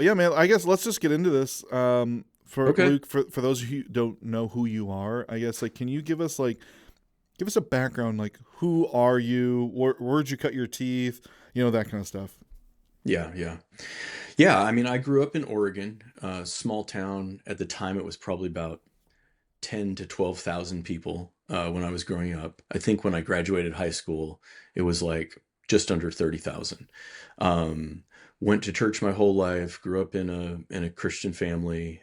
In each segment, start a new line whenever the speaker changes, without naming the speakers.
yeah, man, I guess let's just get into this. For
Okay.
Luke, for those who don't know who you are, I guess like, can you give us a background, like who are you, where'd you cut your teeth, that kind of stuff.
Yeah, yeah. Yeah, I mean, I grew up in Oregon, small town. At the time, it was probably about 10 to 12,000 people when I was growing up. I think when I graduated high school, it was like just under 30,000. Um, Went to church my whole life, grew up in a Christian family,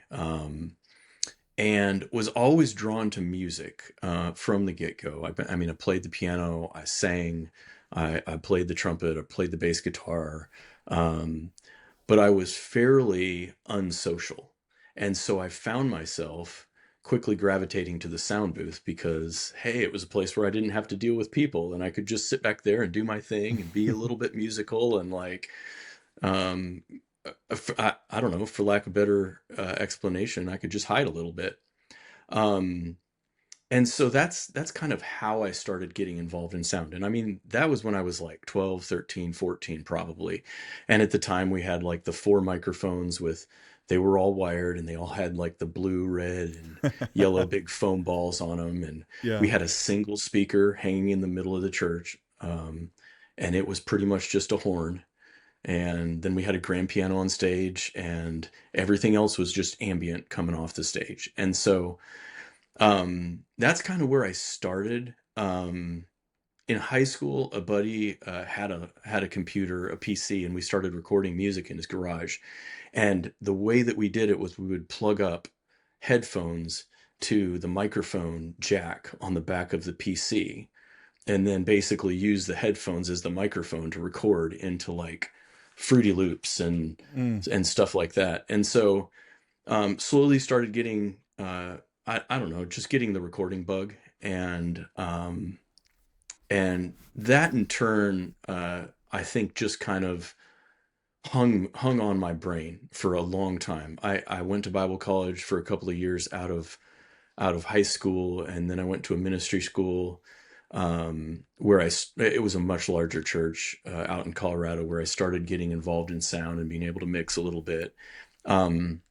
and was always drawn to music from the get-go. I mean, I played the piano, I sang, I played the trumpet, I played the bass guitar, um, but I was fairly unsocial. And so I found myself quickly gravitating to the sound booth because, hey, it was a place where I didn't have to deal with people and I could just sit back there and do my thing and be a little bit musical and like, um, I don't know, for lack of better explanation, I could just hide a little bit. Um, and so that's kind of how I started getting involved in sound. And I mean, that was when I was like 12, 13, 14, probably. And at the time we had like the four microphones they were all wired and they all had like the blue, red, and yellow big foam balls on them. And we
Yeah.
had a single speaker hanging in the middle of the church. And it was pretty much just a horn. And then we had a grand piano on stage and everything else was just ambient coming off the stage. And so, that's kind of where I started. In high school, a buddy had a computer, a PC, and we started recording music in his garage. And the way that we did it was we would plug up headphones to the microphone jack on the back of the PC, and then basically use the headphones as the microphone to record into like Fruity Loops
Mm.
and stuff like that. And so slowly started getting I don't know, just getting the recording bug, and that in turn I think just kind of hung on my brain for a long time. I went to Bible college for a couple of years out of high school, and then I went to a ministry school where it was a much larger church out in Colorado, where I started getting involved in sound and being able to mix a little bit. Um,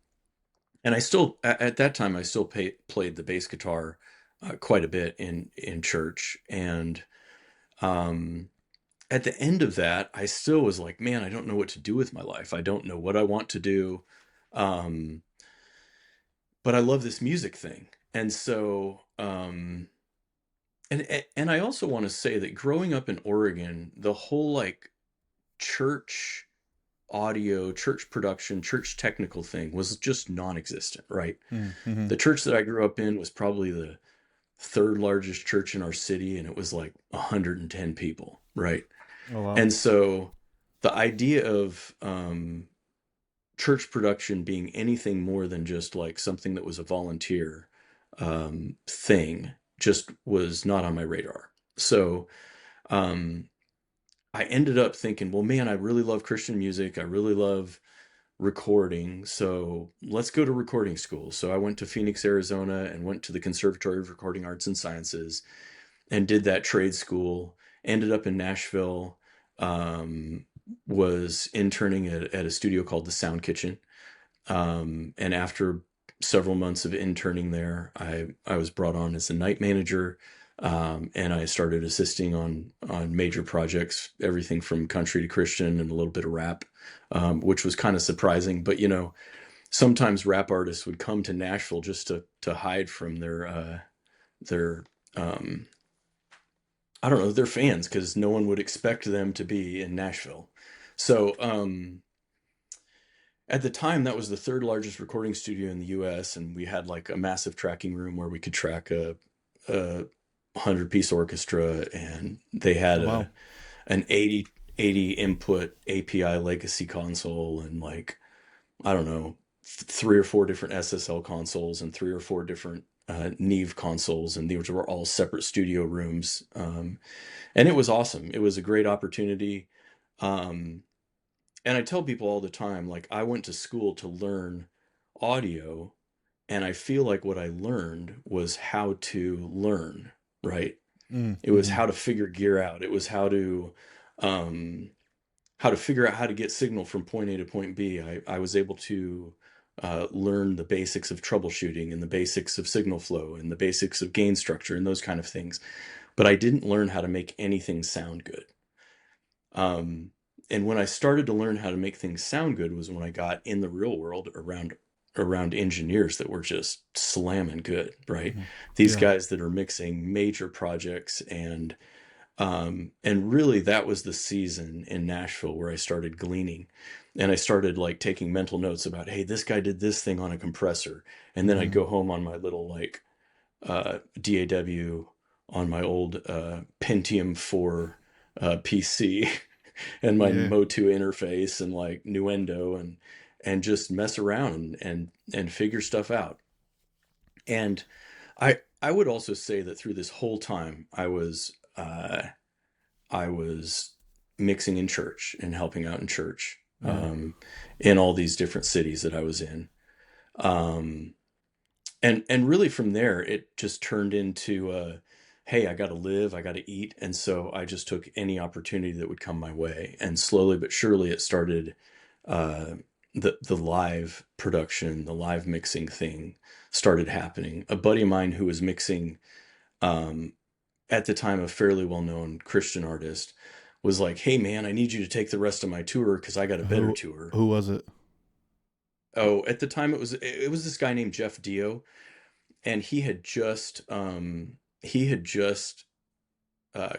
and I still at that time I still played the bass guitar quite a bit in church, and um, at the end of that I still was like, man, I don't know what to do with my life. I don't know what I want to do, um, but I love this music thing. And so and I also want to say that growing up in Oregon, the whole like church audio, church production, church technical thing was just non-existent, right?
Mm-hmm.
The church that I grew up in was probably the third largest church in our city, and it was like 110 people, right?
Oh wow.
And so the idea of church production being anything more than just like something that was a volunteer thing just was not on my radar. So um, I ended up thinking, well, man, I really love Christian music. I really love recording. So let's go to recording school. So I went to Phoenix, Arizona, and went to the Conservatory of Recording Arts and Sciences and did that trade school. Ended up in Nashville, um, was interning at a studio called the Sound Kitchen. And after several months of interning there, I was brought on as a night manager. And I started assisting on major projects, everything from country to Christian and a little bit of rap, which was kind of surprising. But sometimes rap artists would come to Nashville just to hide from their um, I don't know, their fans, because no one would expect them to be in Nashville. So at the time, that was the third largest recording studio in the U.S., and we had like a massive tracking room where we could track a 100-piece orchestra, and they had
Oh wow.
an 80 input API legacy console, and like, I don't know, three or four different SSL consoles and three or four different Neve consoles, and these were all separate studio rooms. And it was awesome. It was a great opportunity. Um, and I tell people all the time, like, I went to school to learn audio, and I feel like what I learned was how to learn, right? It was
Mm-hmm.
how to figure gear out. It was how to um, how to figure out how to get signal from point A to point B. I was able to learn the basics of troubleshooting and the basics of signal flow and the basics of gain structure and those kind of things. But I didn't learn how to make anything sound good. Um, and when I started to learn how to make things sound good was when I got in the real world around engineers that were just slamming good, right?
Hmm.
These
Yeah.
guys that are mixing major projects and really that was the season in Nashville where I started gleaning and I started like taking mental notes about, hey, this guy did this thing on a compressor. And then I'd
Hmm.
go home on my little like DAW on my old Pentium 4 PC and my
Yeah.
Motu interface and like Nuendo and just mess around and figure stuff out. And I would also say that through this whole time I was mixing in church and helping out in church
Yeah.
in all these different cities that I was in. Um, and really from there, it just turned into, hey, I got to live, I got to eat. And so I just took any opportunity that would come my way. And slowly but surely it started, uh, the live production, the live mixing thing started happening. A buddy of mine who was mixing, um, at the time a fairly well-known Christian artist was like, "Hey man, I need you to take the rest of my tour because I got a better
Who
tour."
who was it?
Oh, at the time it was this guy named Jeff Dio, and he had just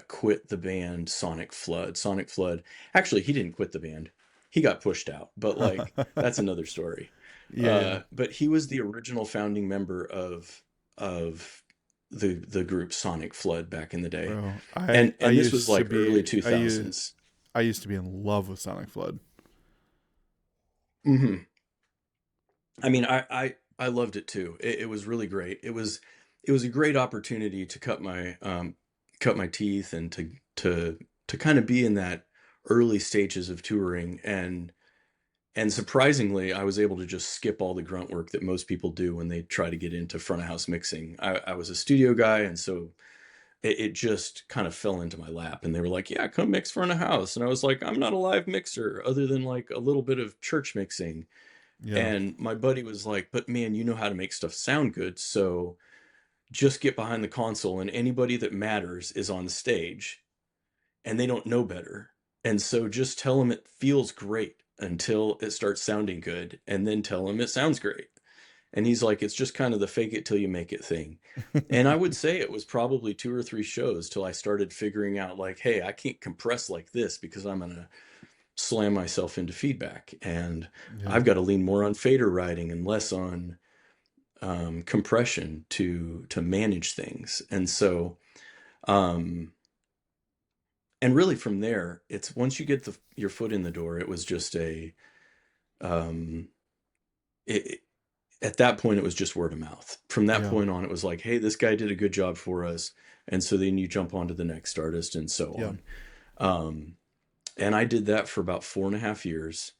quit the band Sonic Flood. Sonic Flood. Actually, he didn't quit the band. He got pushed out, but like that's another story.
Yeah, yeah.
But he was the original founding member of the group Sonic Flood back in the day.
Bro, I
And this was
used to
like early
be I
2000s.
I used to be in love with Sonic Flood.
Hmm. I mean, I loved it too. It was really great. It was a great opportunity to cut my teeth and to kind of be in that early stages of touring and surprisingly, I was able to just skip all the grunt work that most people do when they try to get into front of house mixing. I was a studio guy, and so it just kind of fell into my lap. And they were like, "Yeah, come mix front of house." And I was like, "I'm not a live mixer, other than like a little bit of church mixing."
Yeah.
And my buddy was like, "But man, you know how to make stuff sound good, so just get behind the console, and anybody that matters is on the stage, and they don't know better. And so just tell them it feels great until it starts sounding good, and then tell them it sounds great." And he's like, "It's just kind of the fake it till you make it thing." And I would say it was probably 2 or 3 shows till I started figuring out, like, hey, I can't compress like this because I'm going to slam myself into feedback. And
Yeah.
I've got to lean more on fader writing and less on compression to manage things. And so, um, and really from there, it's once you get your foot in the door, it was just um, it, at that point, it was just word of mouth. From that
Yeah.
point on, it was like, hey, this guy did a good job for us. And so then you jump on to the next artist and so
Yeah.
on. Um, and I did that for about 4.5 years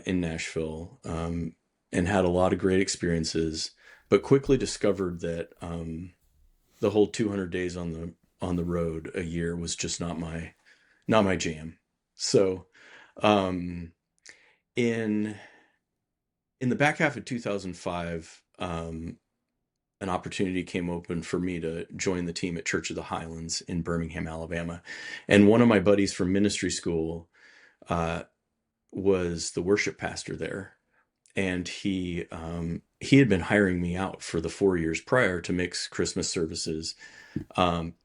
in Nashville and had a lot of great experiences, but quickly discovered that the whole 200 days on the road a year was just not my jam. So um, in in the back half of 2005, an opportunity came open for me to join the team at Church of the Highlands in Birmingham, Alabama. And one of my buddies from ministry school uh, was the worship pastor there. And he had been hiring me out for the 4 years prior to mix Christmas services.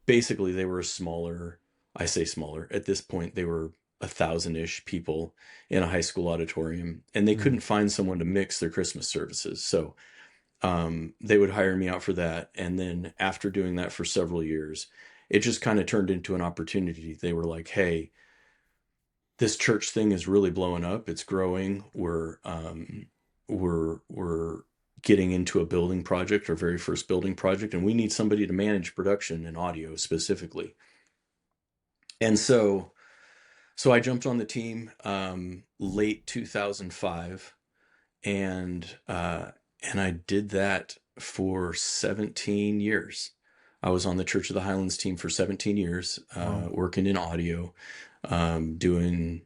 Basically, they were a smaller, I say smaller, at this point, they were 1,000-ish people in a high school auditorium, and they
Mm.
couldn't find someone to mix their Christmas services. So they would hire me out for that. And then after doing that for several years, it just kind of turned into an opportunity. They were like, hey, this church thing is really blowing up. It's growing. We're getting into a building project, our very first building project, and we need somebody to manage production and audio specifically. And so I jumped on the team late 2005, and I did that for 17 years. I was on the Church of the Highlands team for 17 years,
Wow.
working in audio, doing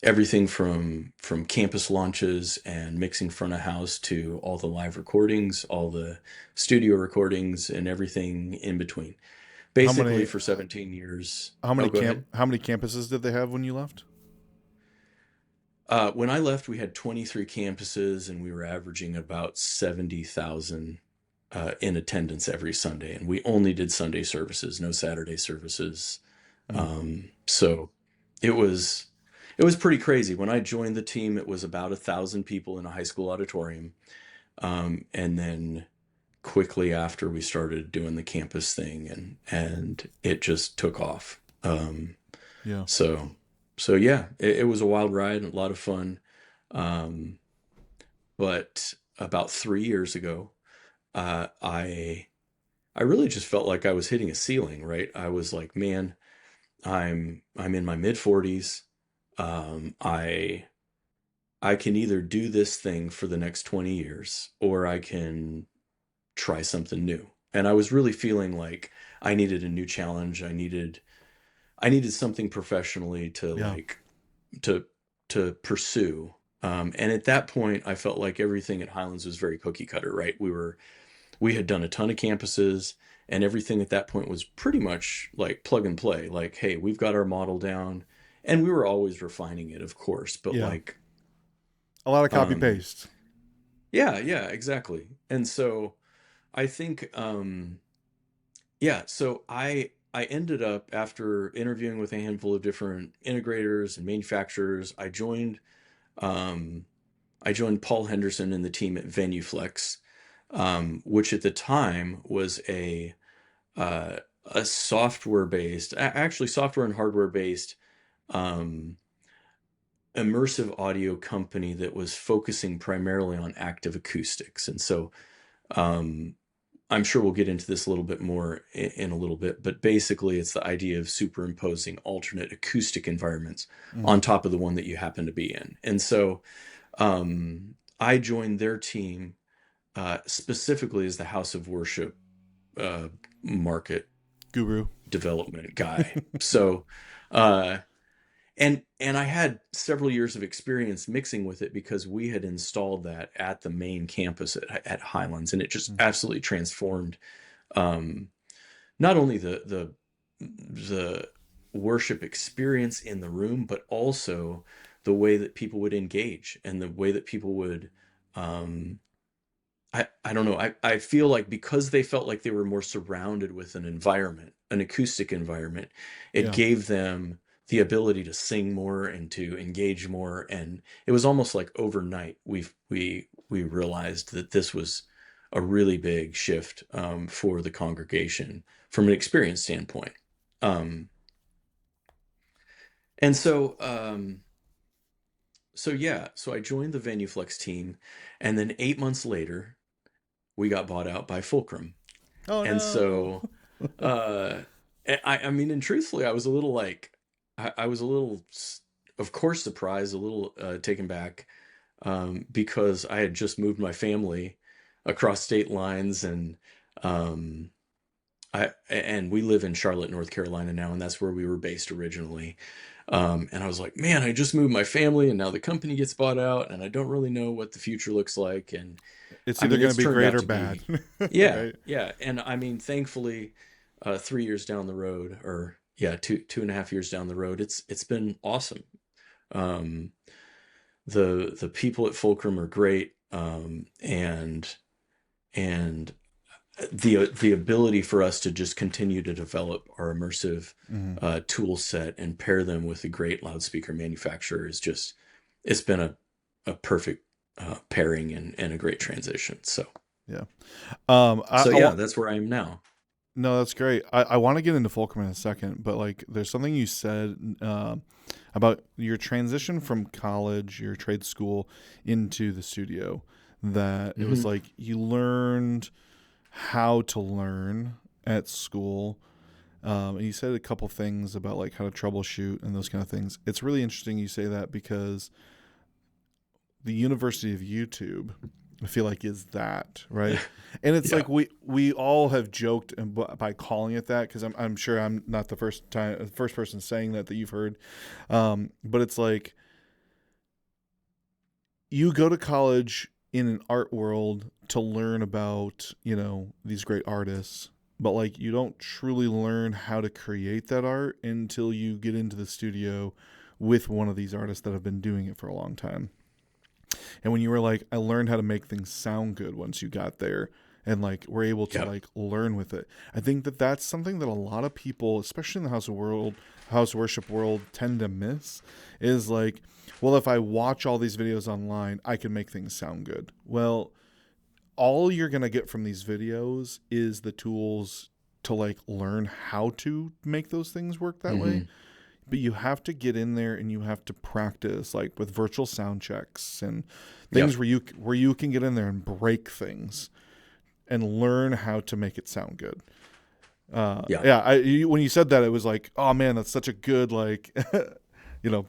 everything from campus launches and mixing front of house to all the live recordings, all the studio recordings, and everything in between.
How
Basically,
many
for 17 years.
how
Oh,
many
go ahead.
campuses did they have when you left?
When I left, we had 23 campuses, and we were averaging about 70,000 in attendance every Sunday. And we only did Sunday services, no Saturday services.
Mm.
So it was pretty crazy. When I joined the team, it was about 1,000 people in a high school auditorium. And then quickly after, we started doing the campus thing, and it just took off.
Yeah.
So yeah, it was a wild ride and a lot of fun. Um, but about 3 years ago, I really just felt like I was hitting a ceiling, right? I was like, man, I'm in my mid 40s. I can either do this thing for the next 20 years, or I can try something new. And I was really feeling like I needed a new challenge. I needed something professionally to
Yeah.
like to to pursue. And at that point, I felt like everything at Highlands was very cookie cutter, right? We had done a ton of campuses, and everything at that point was pretty much like plug and play. Like, hey, we've got our model down, and we were always refining it, of course. But
Yeah.
like,
A lot of copy
um,
paste.
yeah, exactly. And so I think, yeah, so I ended up, after interviewing with a handful of different integrators and manufacturers, um, I joined Paul Henderson and the team at VenueFlex, which at the time was uh, a software based, actually software and hardware based, um, immersive audio company that was focusing primarily on active acoustics. And so, um, I'm sure we'll get into this a little bit more in a little bit, but basically it's the idea of superimposing alternate acoustic environments
Mm.
on top of the one that you happen to be in. And so, I joined their team, specifically as the House of Worship uh, market
Guru.
development guy. So, uh, and I had several years of experience mixing with it, because we had installed that at the main campus at Highlands, and it just
Mm.
absolutely transformed, um, not only the worship experience in the room, but also the way that people would engage, and the way that people would, um, I don't know. I feel like because they felt like they were more surrounded with an environment, an acoustic environment, it
Yeah.
gave them the ability to sing more and to engage more. And it was almost like overnight we realized that this was a really big shift, for the congregation from an experience standpoint. Um, and so yeah, so I joined the VenueFlex team, and then 8 months later, we got bought out by Fulcrum.
Oh
And
no.
so, uh, I mean, and truthfully, I was a little like, I was a little, of course, surprised, a little taken back, because I had just moved my family across state lines, um, and we live in Charlotte, North Carolina now, and that's where we were based originally. And I was like, man, I just moved my family, and now the company gets bought out, and I don't really know what the future looks like. And
It's
I
either
mean,
going to
it's
be
turned
great
out
or
to
bad.
be, yeah,
Right?
yeah. And I mean, thankfully, 3 years down the road, or yeah, 2.5 years down the road, it's been awesome. Um, the people at Fulcrum are great, and the ability for us to just continue to develop our immersive
Mm.
tool set and pair them with a great loudspeaker manufacturer is just, it's been a perfect pairing, and a great transition. So
Yeah.
so
I
yeah,
want.
that's where I am now.
No, that's great. I want to get into Fulcrum in a second, but like, there's something you said about your transition from college, your trade school, into the studio. That it was
Hmm.
like you learned how to learn at school. And you said a couple things about like how to troubleshoot and those kind of things. It's really interesting you say that, because the University of YouTube, I feel like, is that right. And it's
Yeah.
like we all have joked by calling it that, because I'm sure I'm not the first person saying that you've heard, but it's like you go to college in an art world to learn about, these great artists, but like you don't truly learn how to create that art until you get into the studio with one of these artists that have been doing it for a long time. And when you were like, I learned how to make things sound good once you got there and like were able to
Yep.
like learn with it. I think that that's something that a lot of people, especially in the house worship world, tend to miss is like, well, if I watch all these videos online, I can make things sound good. Well, all you're going to get from these videos is the tools to like learn how to make those things work that way.
Hmm.
But you have to get in there and you have to practice like with virtual sound checks and things
Yep.
where you can get in there and break things and learn how to make it sound good.
Yeah.
Yeah, when you said that, it was like, oh man, that's such a good like,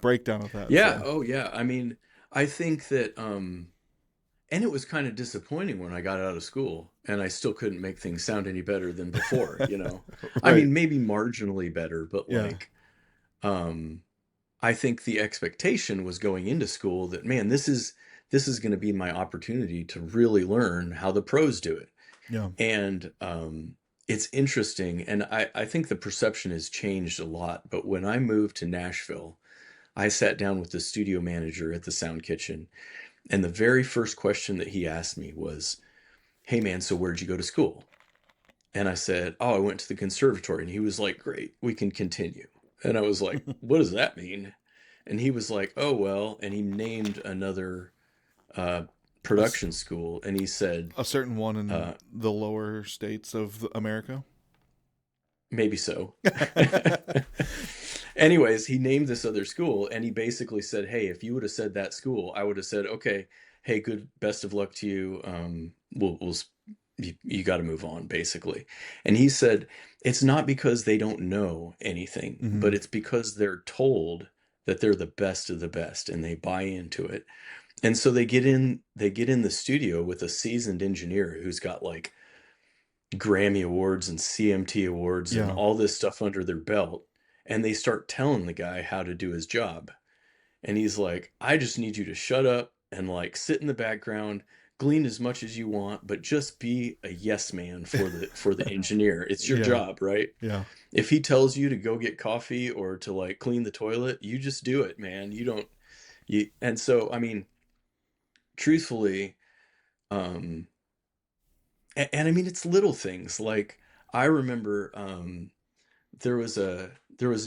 breakdown of that.
Yeah.
So
Oh, yeah. I mean, I think that, and it was kind of disappointing when I got out of school and I still couldn't make things sound any better than before, you know? I
right,
mean, maybe marginally better, but
yeah,
like, um, I think the expectation was going into school that, man, this is going to be my opportunity to really learn how the pros do it.
yeah,
And it's interesting, and I think the perception has changed a lot. But when I moved to Nashville, I sat down with the studio manager at the Sound Kitchen, and the very first question that he asked me was, "Hey, man, so where'd you go to school?" And I said, "Oh, I went to the conservatory." And he was like, "Great, we can continue." And I was like, "What does that mean?" And he was like, "Oh, well," and he named another uh,
a,
production school, and he said,
a certain one in
uh,
the lower states of America.
maybe so. Anyways, he named this other school, and he basically said, "Hey, if you would have said that school, I would have said, okay, hey, good, best of luck to you. You got to move on, basically." And he said, it's not because they don't know anything,
Mm-hmm.
but it's because they're told that they're the best of the best, and they buy into it. And so they get in the studio with a seasoned engineer who's got like Grammy Awards and CMT Awards and
Yeah,
all this stuff under their belt. And they start telling the guy how to do his job. And he's like, I just need you to shut up and like sit in the background, glean as much as you want, but just be a yes man for the engineer. It's your
yeah,
job, right?
yeah,
If he tells you to go get coffee or to like clean the toilet, you just do it, man. You don't you and so I mean, truthfully, um and I mean it's little things. Like I remember there was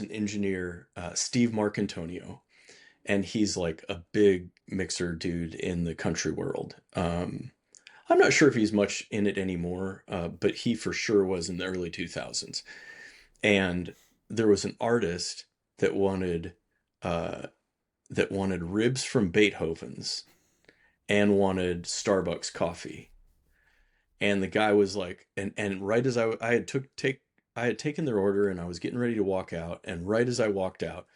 an engineer, Steve Marcantonio, and he's like a big mixer dude in the country world. I'm not sure if he's much in it anymore, but he for sure was in the early 2000s. And there was an artist that wanted uh, ribs from Beethoven's and wanted Starbucks coffee. And the guy was like, and right as I had taken their order and I was getting ready to walk out, and right as I walked out,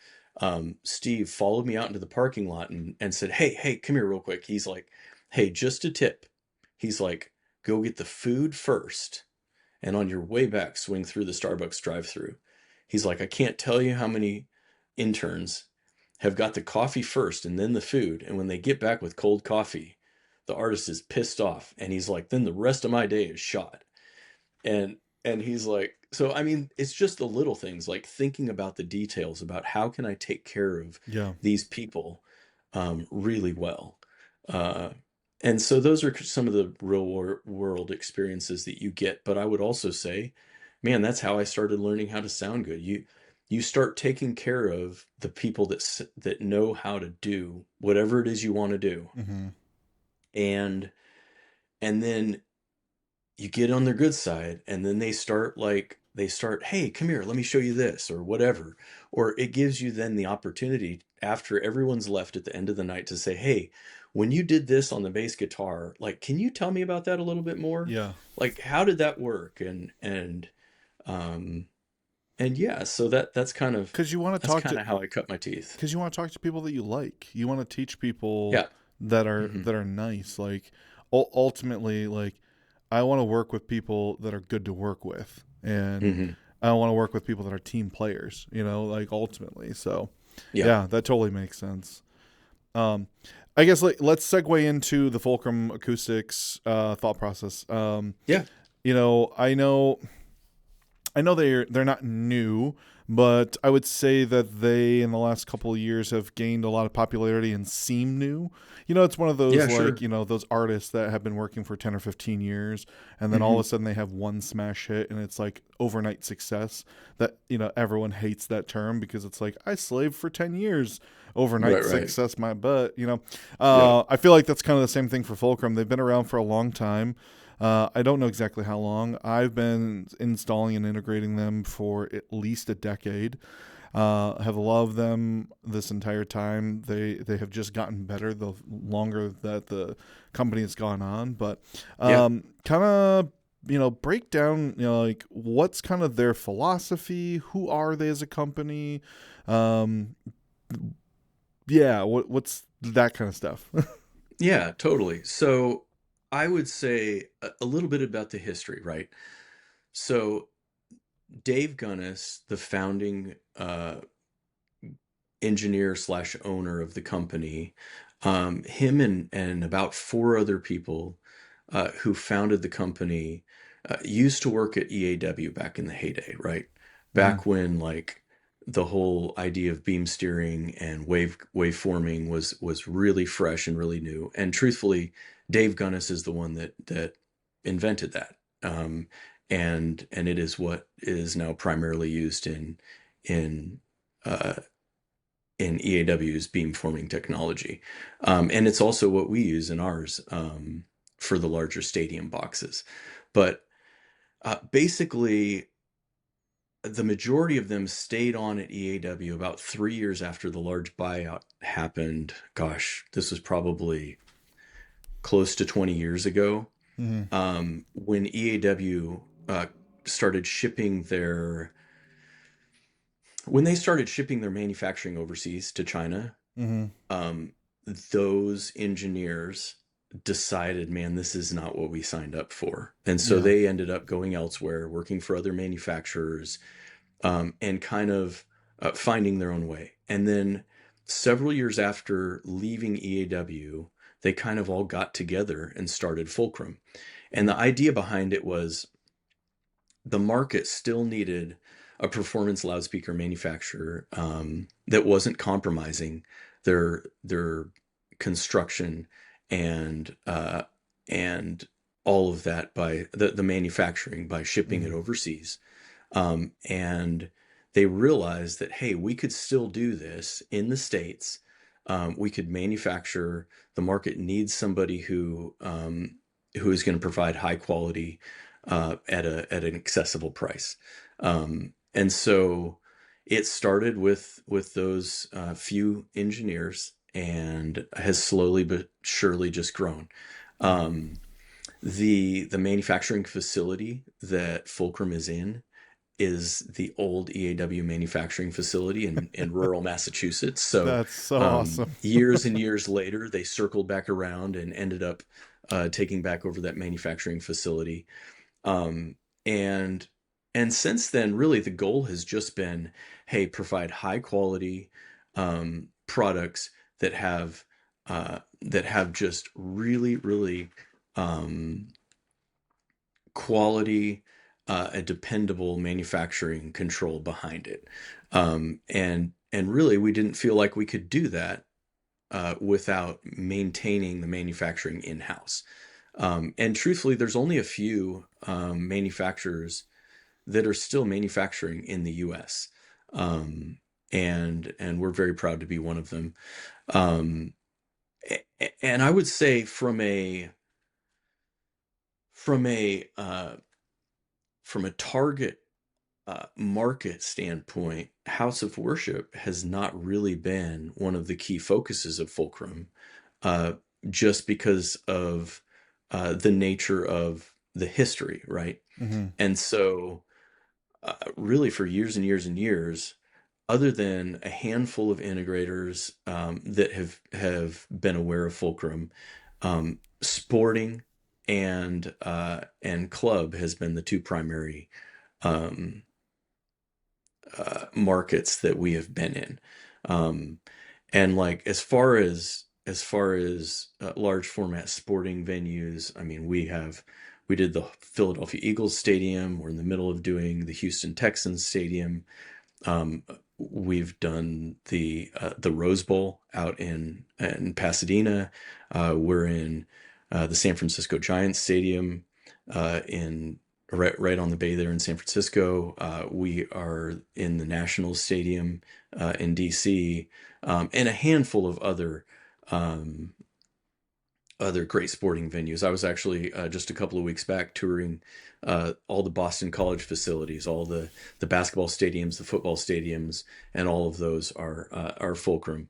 Steve followed me out into the parking lot and said, hey, come here real quick. He's like, hey, just a tip. He's like, go get the food first, and on your way back, swing through the Starbucks drive-through. He's like, I can't tell you how many interns have got the coffee first and then the food, and when they get back with cold coffee, the artist is pissed off, and he's like, then the rest of my day is shot. And he's like, so I mean, it's just the little things, like thinking about the details about how can I take care of
yeah.
these people really well. Uh, and so those are some of the world experiences that you get. But I would also say, man, that's how I started learning how to sound good. You start taking care of the people that know how to do whatever it is you want to do,
Mm-hmm.
and then you get on their good side, and then they start, hey, come here, let me show you this or whatever. Or it gives you then the opportunity after everyone's left at the end of the night to say, hey, when you did this on the bass guitar, like, can you tell me about that a little bit more?
Yeah,
Like, how did that work? Um and yeah, so that's kind of
because you want to
that's
talk
kind
to
of how I cut my teeth.
because you want to talk to people that you like. You want to teach people
Yeah.
that are
Hmm.
that are nice. Like ultimately, like I want to work with people that are good to work with, and
Hmm.
I want to work with people that are team players. Like ultimately. So
Yeah.
yeah, that totally makes sense. Um, I guess let's segue into the Fulcrum Acoustics thought process.
Yeah,
You know, I know they're not new, but I would say that they in the last couple of years have gained a lot of popularity and seem new. You know, it's one of those
yeah,
like,
sure.
you know, those artists that have been working for 10 or 15 years and then all
Hmm.
of a sudden they have one smash hit and it's like overnight success that, you know, everyone hates that term because it's like I slaved for 10 years, overnight
Right, right.
success my butt, you know.
Yep.
I feel like that's kind of the same thing for Fulcrum. They've been around for a long time. I don't know exactly how long. I've been installing and integrating them for at least a decade. Have loved them this entire time. They have just gotten better the longer that the company has gone on. But
Yeah.
kind of, you know, break down, you know, like what's kind of their philosophy. Who are they as a company? Um, yeah, what's that kind of stuff?
Yeah, totally. So I would say a little bit about the history, right? So Dave Gunnis, the founding engineer slash owner of the company, him and about four other people who founded the company used to work at EAW back in the heyday, right?
Mm-hmm.
Back when like the whole idea of beam steering and waveforming was really fresh and really new. And truthfully, Dave Gunnis is the one that invented that. Um, and it is what is now primarily used in uh, in EAW's beamforming technology. And it's also what we use in ours for the larger stadium boxes. But basically, the majority of them stayed on at EAW about 3 years after the large buyout happened. Gosh, this was probably close to 20 years ago.
Mm-hmm.
When EAW started shipping when they started shipping their manufacturing overseas to China,
Mm-hmm.
um, those engineers decided, man, this is not what we signed up for. And so
Yeah.
they ended up going elsewhere, working for other manufacturers, and kind of finding their own way. And then several years after leaving EAW, they kind of all got together and started Fulcrum. And the idea behind it was the market still needed a performance loudspeaker manufacturer that wasn't compromising their construction and and all of that by the manufacturing by shipping it
Mm-hmm.
overseas. And they realized that hey, we could still do this in the States. We could manufacture. The market needs somebody who is going to provide high quality at an accessible price. And so it started with those few engineers and has slowly but surely just grown.
Yeah.
Um, the manufacturing facility that Fulcrum is the old EAW manufacturing facility in rural Massachusetts. So
That's so awesome.
years and years later, they circled back around and ended up taking back over that manufacturing facility. Um, and and since then, really, the goal has just been, hey, provide high quality products that have just really, really um, quality, a dependable manufacturing control behind it. And really, we didn't feel like we could do that without maintaining the manufacturing in-house. And truthfully, there's only a few manufacturers that are still manufacturing in the U.S. Um, and we're very proud to be one of them. Um, and I would say from a uh, from a target market standpoint, House of Worship has not really been one of the key focuses of Fulcrum, uh, just because of the nature of the history, right?
Mm-hmm.
And so, really, for years and years and years, other than a handful of integrators that have been aware of Fulcrum, sporting and club has been the two primary um, markets that we have been in. Um, and like as far as as far as large format sporting venues, I mean, we did the Philadelphia Eagles Stadium. We're in the middle of doing the Houston Texans Stadium. Um, we've done the Rose Bowl out in Pasadena. We're in the San Francisco Giants Stadium in right on the bay there in San Francisco. We are in the Nationals Stadium in DC, and a handful of um, other great sporting venues. I was actually just a couple of weeks back touring all the Boston College facilities, all the basketball stadiums, the football stadiums, and all of those are Fulcrum.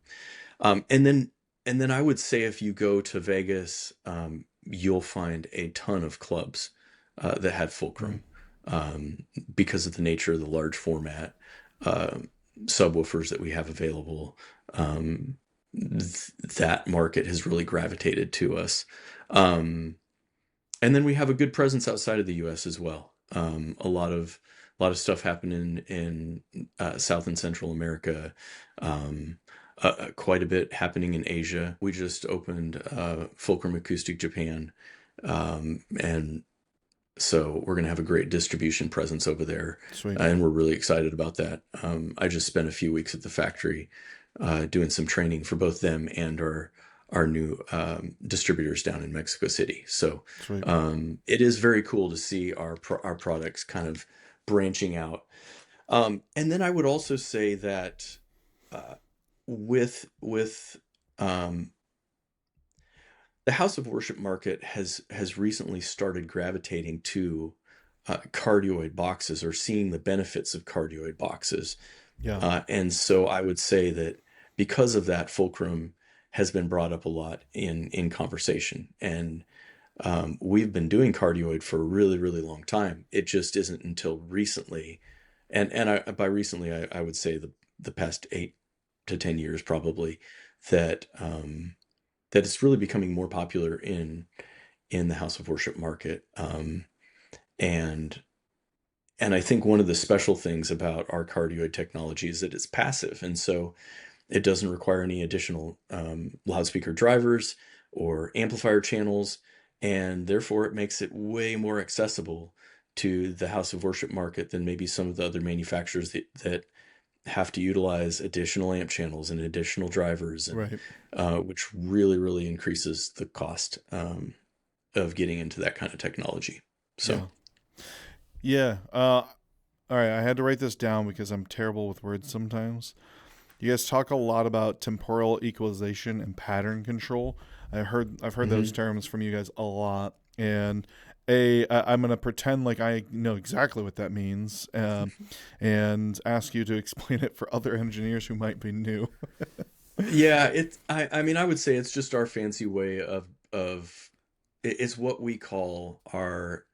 And then I would say if you go to Vegas, you'll find a ton of clubs that have
Mm.
Fulcrum because of the nature of the large format uh, subwoofers that we have available. Um, that market has really gravitated to us. Um, and then we have a good presence outside of the U.S. as well. A lot of stuff happening in South and Central America. Um, Quite a bit happening in Asia. We just opened Fulcrum Acoustic Japan, and so we're going to have a great distribution presence over there,
Sweet.
and we're really excited about that. I just spent a few weeks at the factory doing some training for both them and our new distributors down in Mexico City. So
Sweet.
it is very cool to see our products kind of branching out. And then I would also say that uh, with um, the house of worship market has recently started gravitating to cardioid boxes, or seeing the benefits of cardioid boxes.
Yeah.
And so I would say that because of that, Fulcrum has been brought up a lot in conversation. And we've been doing cardioid for a really, really long time. It just isn't until recently, by recently, I would say the past 8 to 10 years probably, that that it's really becoming more popular in the house of worship market. And and I think one of the special things about our cardioid technology is that it's passive, and so it doesn't require any additional loudspeaker drivers or amplifier channels, and therefore it makes it way more accessible to the house of worship market than maybe some of the other manufacturers that have to utilize additional amp channels and additional drivers, and
Right.
which really, really increases the cost of getting into that kind of technology. So,
Yeah. Yeah. All right. I had to write this down because I'm terrible with words sometimes. You guys talk a lot about temporal equalization and pattern control. I've heard those
mhm.
terms from you guys a lot, and I'm gonna pretend like I know exactly what that means, and ask you to explain it for other engineers who might be new.
Yeah, I mean, I would say it's just our fancy way of it's what we call our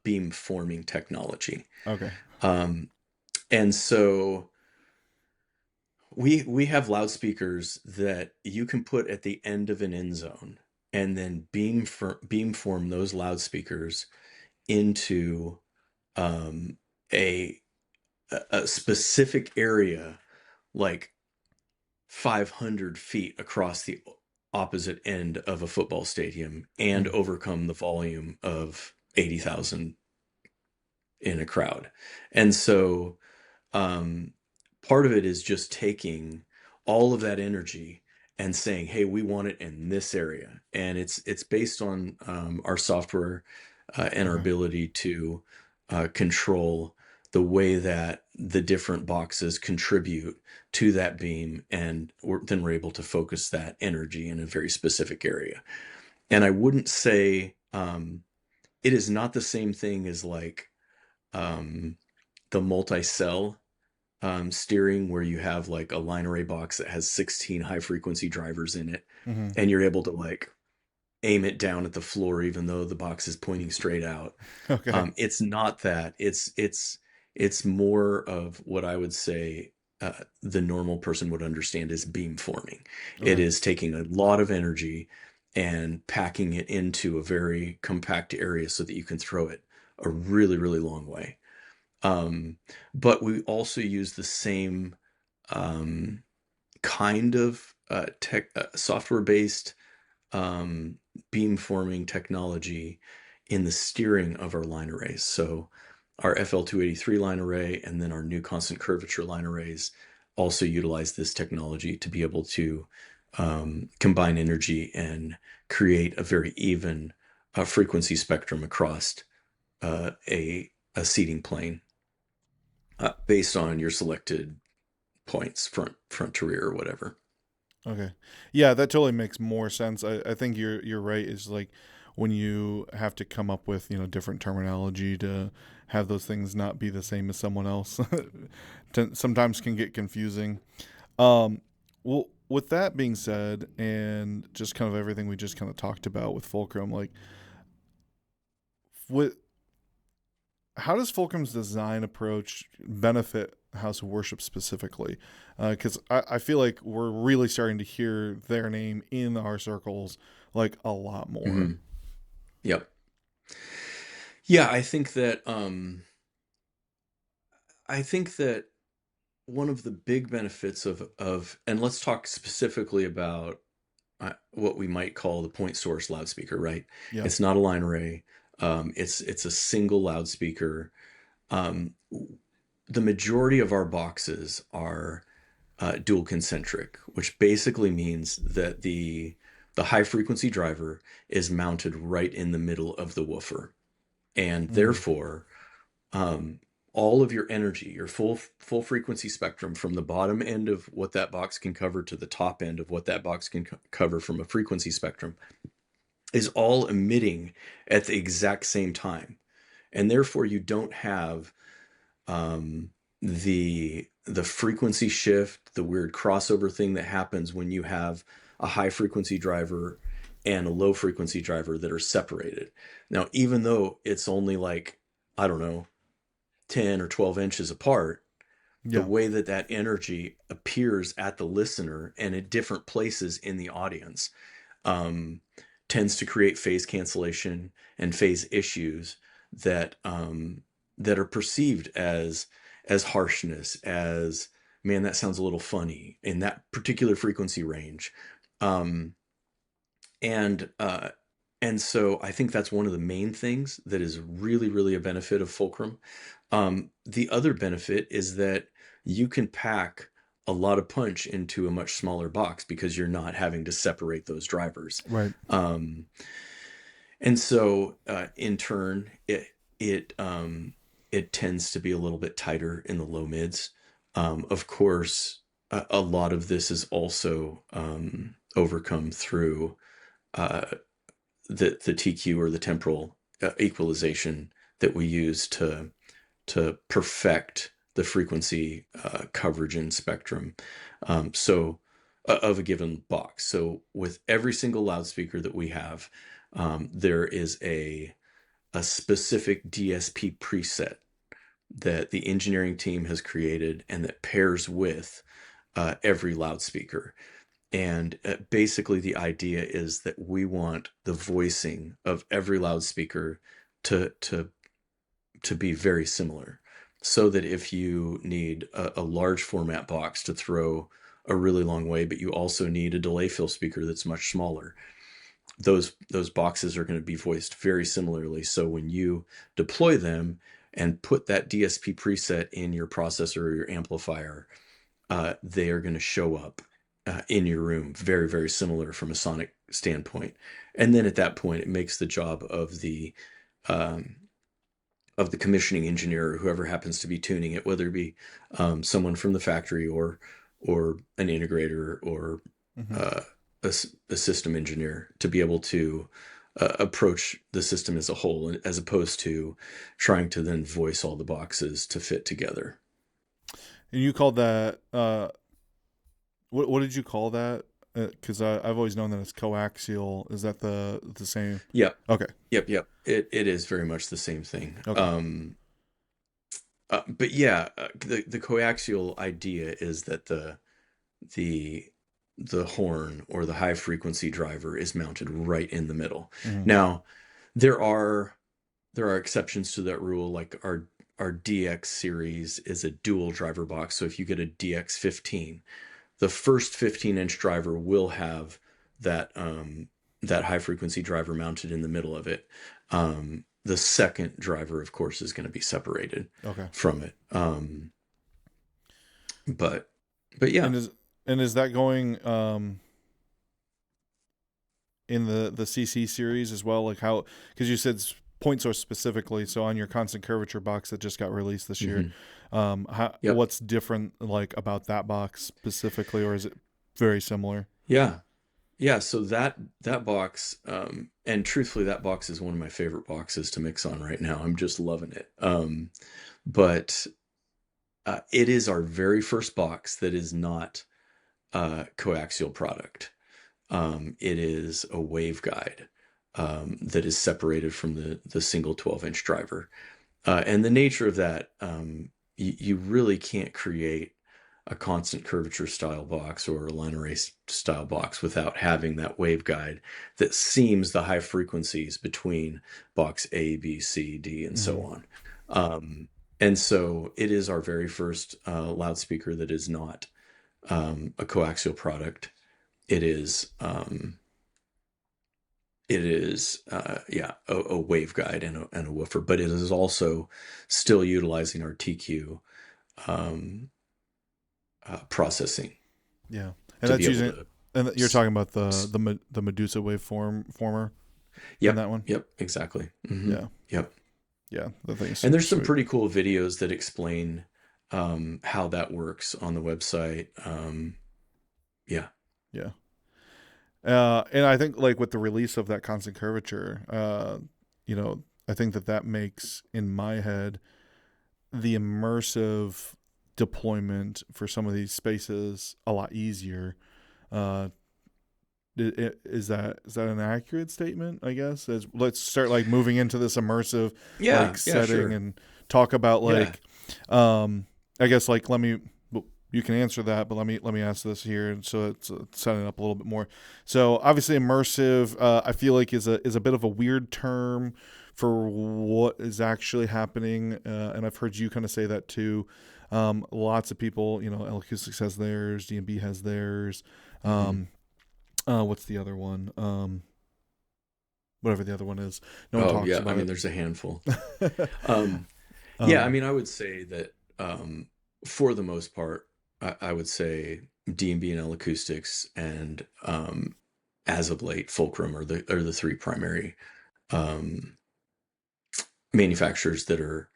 beam forming technology.
Okay.
Um, and so we have loudspeakers that you can put at the end of an end zone, and then beam form those loudspeakers into um, a a specific area, like 500 feet across the opposite end of a football stadium, and
Mm.
overcome the volume of 80,000 in a crowd. And so um, part of it is just taking all of that energy and saying, "Hey, we want it in this area," and it's based on our software and our
Okay.
ability to control the way that the different boxes contribute to that beam, and then we're able to focus that energy in a very specific area. And I wouldn't say it is not the same thing as like um, the multi-cell steering, where you have like a line array box that has 16 high frequency drivers in it,
Mm-hmm.
and you're able to like aim it down at the floor even though the box is pointing straight out.
Okay.
It's not that. It's more of what I would say the normal person would understand as beam forming. It
Okay.
is taking a lot of energy and packing it into a very compact area so that you can throw it a really, really long way. Um, but we also use the same um, kind of software-based beamforming technology in the steering of our line arrays. So our FL283 line array and then our new constant curvature line arrays also utilize this technology to be able to combine energy and create a very even frequency spectrum across a seating plane based on your selected points, front to rear or whatever.
Okay. Yeah, that totally makes more sense. I think you're right. Is like when you have to come up with, different terminology to have those things not be the same as someone else. Sometimes can get confusing. Well, with that being said, and just kind of everything we just kind of talked about with Fulcrum, like with how does Fulcrum's design approach benefit House of Worship specifically? Because I feel like we're really starting to hear their name in our circles like a lot more.
Mm-hmm. Yep. Yeah, I think that one of the big benefits of and let's talk specifically about what we might call the point source loudspeaker, right?
Yeah.
It's not a line array. It's a single loudspeaker. Um, the majority of our boxes are dual concentric, which basically means that the high frequency driver is mounted right in the middle of the woofer, and
Mm.
therefore um, all of your energy, your full frequency spectrum from the bottom end of what that box can cover to the top end of what that box can cover from a frequency spectrum is all emitting at the exact same time. And therefore you don't have um, the frequency shift, the weird crossover thing that happens when you have a high frequency driver and a low frequency driver that are separated. Now, even though it's only like, I don't know, 10 or 12 inches apart, the
Yeah.
way that that energy appears at the listener and at different places in the audience um, tends to create phase cancellation and phase issues that are perceived as harshness, as man, that sounds a little funny in that particular frequency range. Um, and and so I think that's one of the main things that is really, really a benefit of Fulcrum. The other benefit is that you can pack a lot of punch into a much smaller box because you're not having to separate those drivers.
Right.
Um, and so, in turn, it it tends to be a little bit tighter in the low mids. Of course, a lot of this is also overcome through uh, the TQ or the temporal equalization that we use to perfect the frequency coverage and spectrum. So of a given box. So with every single loudspeaker that we have, there is a specific DSP preset that the engineering team has created and that pairs with every loudspeaker. And basically, the idea is that we want the voicing of every loudspeaker to be very similar, so that if you need a large format box to throw a really long way, but you also need a delay fill speaker that's much smaller, those boxes are going to be voiced very similarly. So when you deploy them and put that DSP preset in your processor or your amplifier, they are going to show up in your room very, very similar from a sonic standpoint. And then at that point, it makes the job um, of the commissioning engineer or whoever happens to be tuning it, whether it be someone from the factory or an integrator or
Mm-hmm.
uh, a system engineer, to be able to approach the system as a whole, as opposed to trying to then voice all the boxes to fit together.
And you called that, what did you call that? Because I've always known that it's coaxial. Is that the same?
Yep,
Okay.
yep. It is very much the same thing.
Okay.
But yeah, the coaxial idea is that the the horn or the high frequency driver is mounted right in the middle.
Mm-hmm.
Now, there are exceptions to that rule, like our DX series is a dual driver box. So if you get a DX15, the first 15-inch driver will have that that high frequency driver mounted in the middle of it. The second driver, of course, is going to be separated
Okay.
from it. But yeah.
And is that going in the CC series as well? Like how, because you said point source specifically, so on your constant curvature box that just got released this year,
Yep.
what's different like about that box specifically, or is it very similar?
Yeah. Yeah, so that box, and truthfully, that box is one of my favorite boxes to mix on right now. I'm just loving it. But it is our very first box that is not a coaxial product. It is a waveguide that is separated from the single 12-inch driver. And the nature of that, you really can't create a constant curvature style box or a line array style box without having that waveguide that seams the high frequencies between box A, B, C, D, and so on. And so it is our very first loudspeaker that is not a coaxial product. It is a waveguide and a woofer, but it is also still utilizing our TQ processing.
Yeah, and that's using, and you're talking about the Medusa waveformer.
Yep,
in that one.
Yep, exactly. Mm-hmm.
Yeah.
Yep.
Yeah, the thing is
and there's some
sweet.
pretty cool videos that explain how that works on the website. Yeah.
Yeah. And I think like with the release of that constant curvature, I think that makes in my head the immersive deployment for some of these spaces a lot easier. Is that an accurate statement? I guess let's start like moving into this immersive setting
sure.
and talk about like, I guess like you can answer that, but let me ask this here, and so it's setting up a little bit more. So obviously, immersive, I feel like is a bit of a weird term for what is actually happening, and I've heard you kind of say that too. Lots of people, Acoustics has theirs, D&B has theirs. What's the other one? Whatever the other one is, no one talks about it.
There's a handful. I would say that for the most part, I would say D&B and L Acoustics and as of late Fulcrum are the three primary manufacturers that are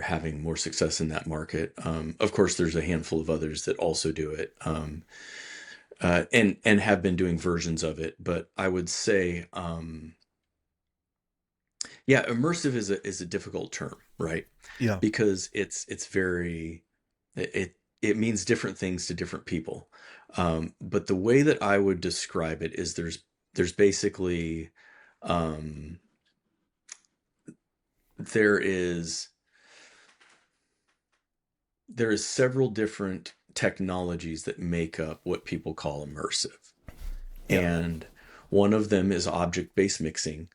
having more success in that market. Of course, there's a handful of others that also do it and have been doing versions of it. But I would say, immersive is a difficult term, right?
Yeah,
because it's very it means different things to different people. But the way that I would describe it is there's basically there is several different technologies that make up what people call immersive. Yeah. And one of them is object-based mixing,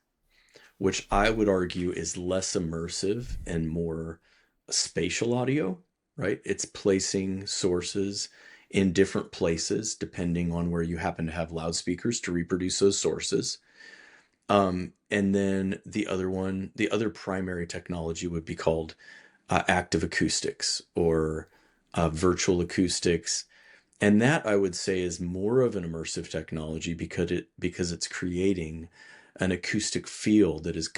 which I would argue is less immersive and more spatial audio, right? It's placing sources in different places depending on where you happen to have loudspeakers to reproduce those sources. And then the other primary technology would be called active acoustics or virtual acoustics. And that I would say is more of an immersive technology because it's creating an acoustic field that is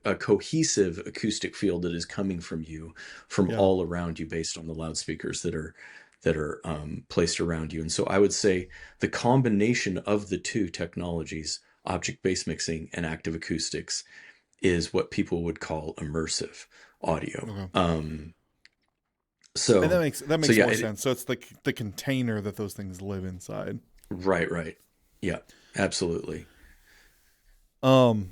a cohesive acoustic field that is coming from you, from all around you based on the loudspeakers that are placed around you. And so I would say the combination of the two technologies, object-based mixing and active acoustics, is what people would call immersive audio.
Okay.
So
and that makes more sense. So it's the container that those things live inside.
Right. Yeah, absolutely.
Can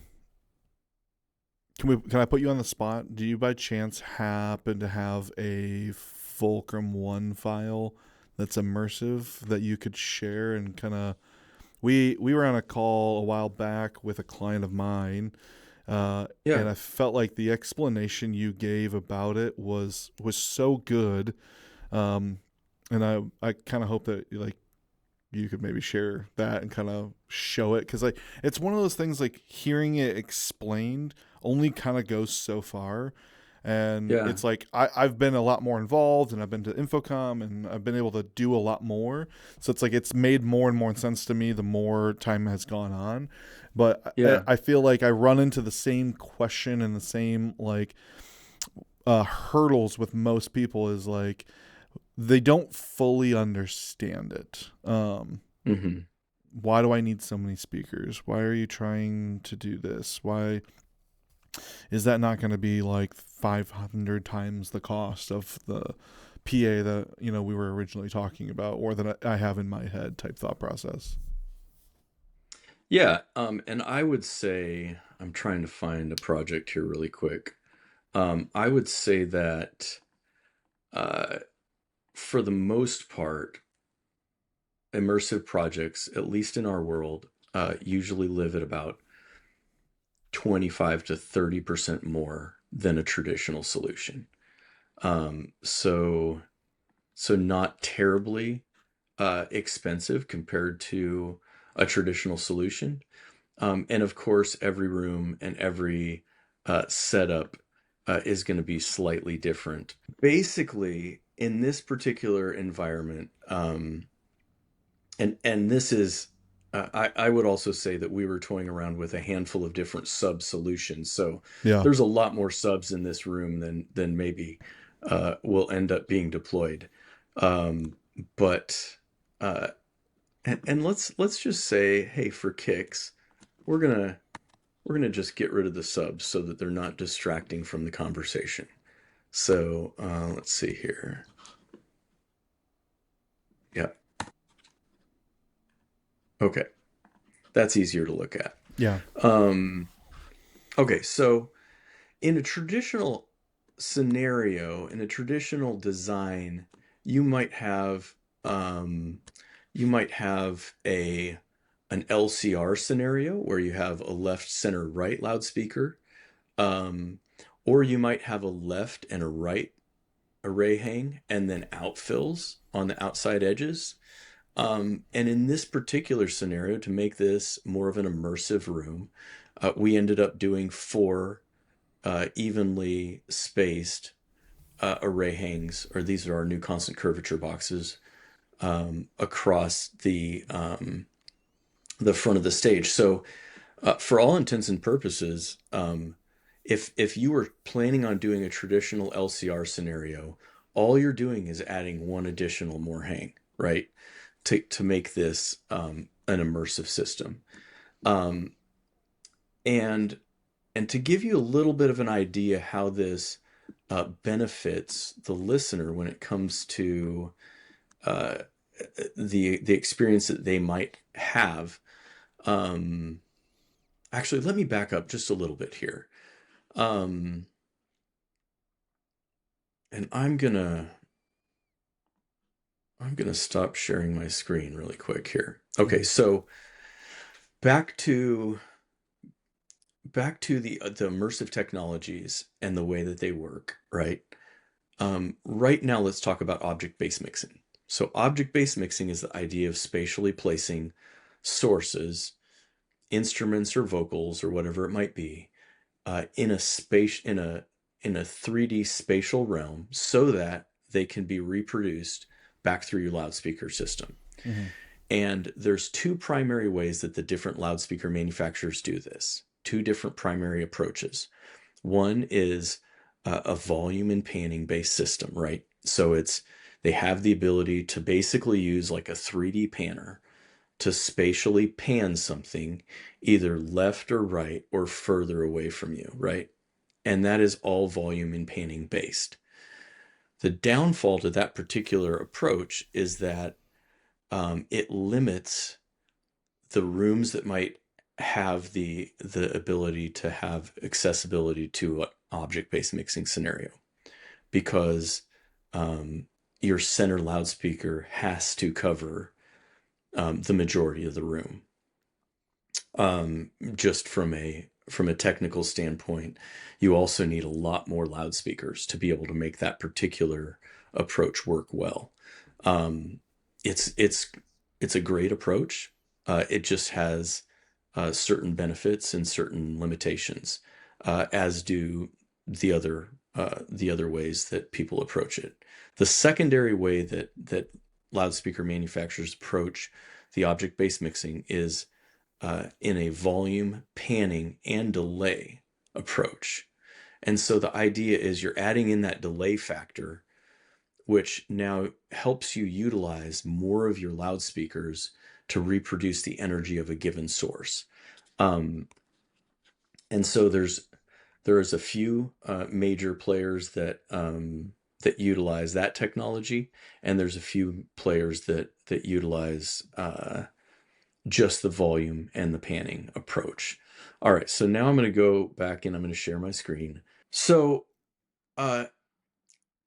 I put you on the spot? Do you by chance happen to have a Fulcrum 1 file that's immersive that you could share and kind of we were on a call a while back with a client of mine. And I felt like the explanation you gave about it was so good. And I kind of hope that like you could maybe share that and kind of show it, because like it's one of those things, like hearing it explained only kind of goes so far. And
Yeah.
it's like I've been a lot more involved, and I've been to Infocom, and I've been able to do a lot more. So it's like it's made more and more sense to me the more time has gone on. But
Yeah.
I feel like I run into the same question and the same like hurdles with most people, is like they don't fully understand it.
Hmm.
Why do I need so many speakers? Why are you trying to do this? Why is that not going to be like 500 times the cost of the PA that we were originally talking about, or that I have in my head type thought process?
Yeah. And I would say, I'm trying to find a project here really quick. I would say that uh, for the most part, immersive projects, at least in our world, usually live at about 25 to 30% more than a traditional solution. Um, so so not terribly expensive compared to a traditional solution. And of course, every room and every setup is going to be slightly different. Basically, in this particular environment, and this is, I would also say that we were toying around with a handful of different sub solutions. So
Yeah.
there's a lot more subs in this room than maybe will end up being deployed. Um, but uh, and let's just say, hey, for kicks, we're gonna we're gonna just get rid of the subs so that they're not distracting from the conversation. So let's see here. Yeah, okay, that's easier to look at.
Yeah.
Um, okay, so in a traditional scenario, in a traditional design, you might have um, you might have a an LCR scenario where you have a left, center, right loudspeaker, um, or you might have a left and a right array hang and then outfills on the outside edges. And in this particular scenario, to make this more of an immersive room, we ended up doing four evenly spaced array hangs, or these are our new constant curvature boxes, across the front of the stage. So, for all intents and purposes, if you were planning on doing a traditional LCR scenario, all you're doing is adding one additional more hang, right? To make this an immersive system. Um, and and to give you a little bit of an idea how this benefits the listener when it comes to uh, the experience that they might have. Um, Actually, let me back up just a little bit here. Um, and I'm gonna stop sharing my screen really quick here. Okay,
Mhm.
so back to the immersive technologies and the way that they work, right? Right now, let's talk about object-based mixing. So, object-based mixing is the idea of spatially placing sources, instruments or vocals or whatever it might be, in a space in a 3D spatial realm so that they can be reproduced back through your loudspeaker system.
Mhm.
And there's two primary ways that the different loudspeaker manufacturers do this. Two different primary approaches. One is a volume and panning based system, right? So they have the ability to basically use like a 3D panner to spatially pan something either left or right or further away from you, right? And that is all volume and panning based. The downfall to that particular approach is that it limits the rooms that might have the ability to have accessibility to an object-based mixing scenario, because um, your center loudspeaker has to cover the majority of the room. Just from a technical standpoint, you also need a lot more loudspeakers to be able to make that particular approach work well. Um, it's a great approach. It just has certain benefits and certain limitations, as do the other ways that people approach it. The secondary way that loudspeaker manufacturers approach the object-based mixing is in a volume, panning, and delay approach. And so the idea is you're adding in that delay factor, which now helps you utilize more of your loudspeakers to reproduce the energy of a given source. Um, and so there is a few major players that utilize that technology, and there's a few players that utilize just the volume and the panning approach. All right, so now I'm going to go back and I'm going to share my screen. So, uh,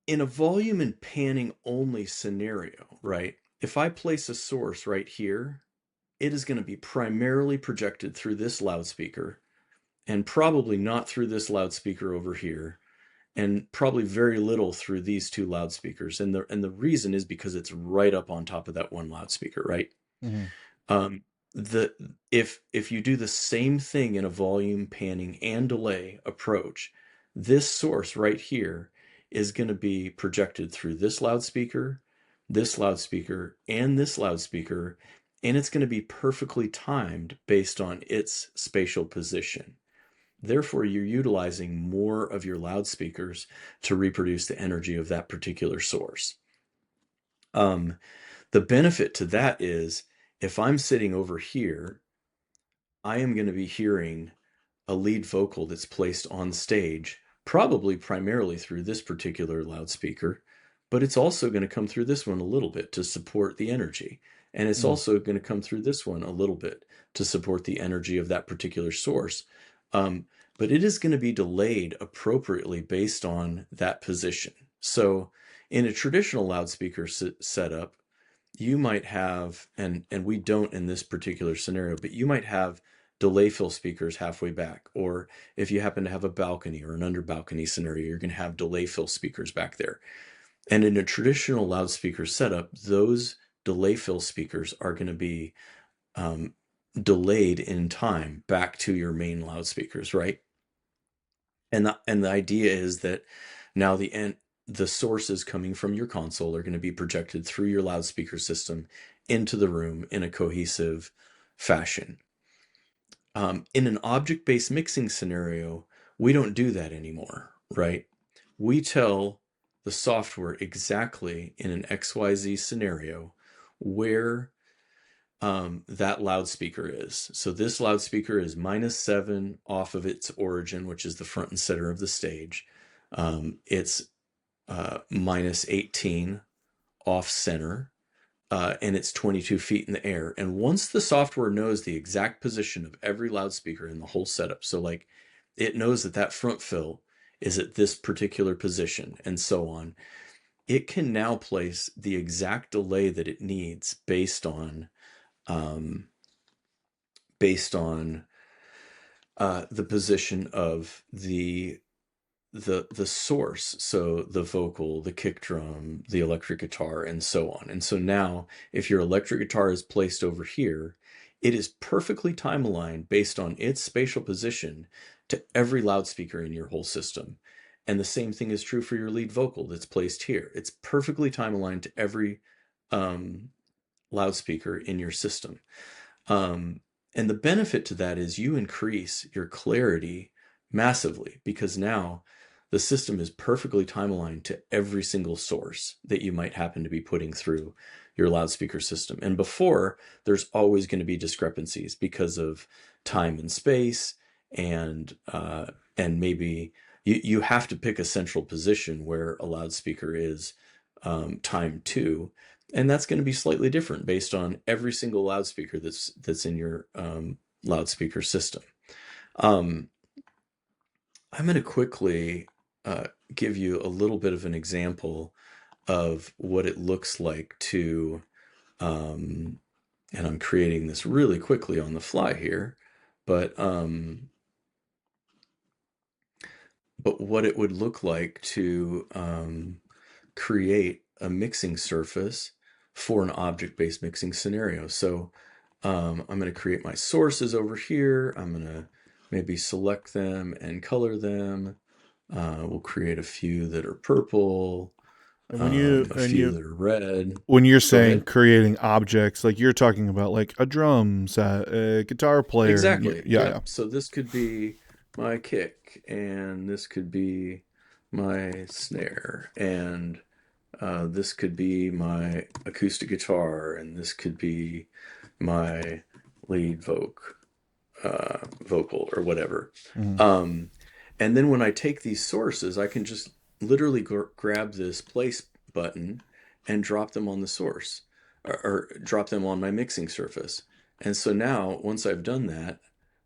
in a volume and panning only scenario, right? If I place a source right here, it is going to be primarily projected through this loudspeaker and probably not through this loudspeaker over here, and probably very little through these two loudspeakers. And the reason is because it's right up on top of that one loudspeaker, right?
Mm-hmm.
Um, the if you do the same thing in a volume, panning, and delay approach, this source right here is going to be projected through this loudspeaker, and this loudspeaker, and it's going to be perfectly timed based on its spatial position. Therefore, you're utilizing more of your loudspeakers to reproduce the energy of that particular source. Um, the benefit to that is if I'm sitting over here, I am going to be hearing a lead vocal that's placed on stage, probably primarily through this particular loudspeaker, but it's also going to come through this one a little bit to support the energy. And it's
Mm.
also going to come through this one a little bit to support the energy of that particular source. Um, but it is going to be delayed appropriately based on that position. So in a traditional loudspeaker setup, you might have, and we don't in this particular scenario, but you might have delay fill speakers halfway back, or if you happen to have a balcony or an under balcony scenario, you're going to have delay fill speakers back there. And in a traditional loudspeaker setup, those delay fill speakers are going to be um, delayed in time back to your main loudspeakers, right? And the idea is that now the sources coming from your console are going to be projected through your loudspeaker system into the room in a cohesive fashion. In an object-based mixing scenario, we don't do that anymore, right? We tell the software exactly in an XYZ scenario where that loudspeaker is. So this loudspeaker is -7 off of its origin, which is the front and center of the stage. It's -18 off center, and it's 22 feet in the air. And once the software knows the exact position of every loudspeaker in the whole setup, so like it knows that that front fill is at this particular position and so on, it can now place the exact delay that it needs um, based on the position of the source, so the vocal, the kick drum, the electric guitar, and so on. And so now, if your electric guitar is placed over here, it is perfectly time aligned based on its spatial position to every loudspeaker in your whole system. And the same thing is true for your lead vocal that's placed here. It's perfectly time aligned to every um, loudspeaker in your system. Um, and the benefit to that is you increase your clarity massively because now the system is perfectly time aligned to every single source that you might happen to be putting through your loudspeaker system. And before, there's always going to be discrepancies because of time and space, and maybe you have to pick a central position where a loudspeaker is timed to, and that's going to be slightly different based on every single loudspeaker that's in your loudspeaker system. Um, I'm going to quickly give you a little bit of an example of what it looks like to, and I'm creating this really quickly on the fly here, but what it would look like to create a mixing surface for an object-based mixing scenario. So I'm going to create my sources over here. I'm going to maybe select them and color them. We'll create a few that are purple,
And when you
a
and
few
you
that are red.
when you're
Go
saying
ahead.
creating objects, like you're talking about like a drum set, a guitar player, and
Exactly.
yeah, yeah.
Yep. So this could be my kick, and this could be my snare, and this could be my acoustic guitar, and this could be my lead vocal or whatever.
Mm-hmm.
Um, and then when I take these sources, I can just literally grab this place button and drop them on the source, or drop them on my mixing surface. And so now, once I've done that,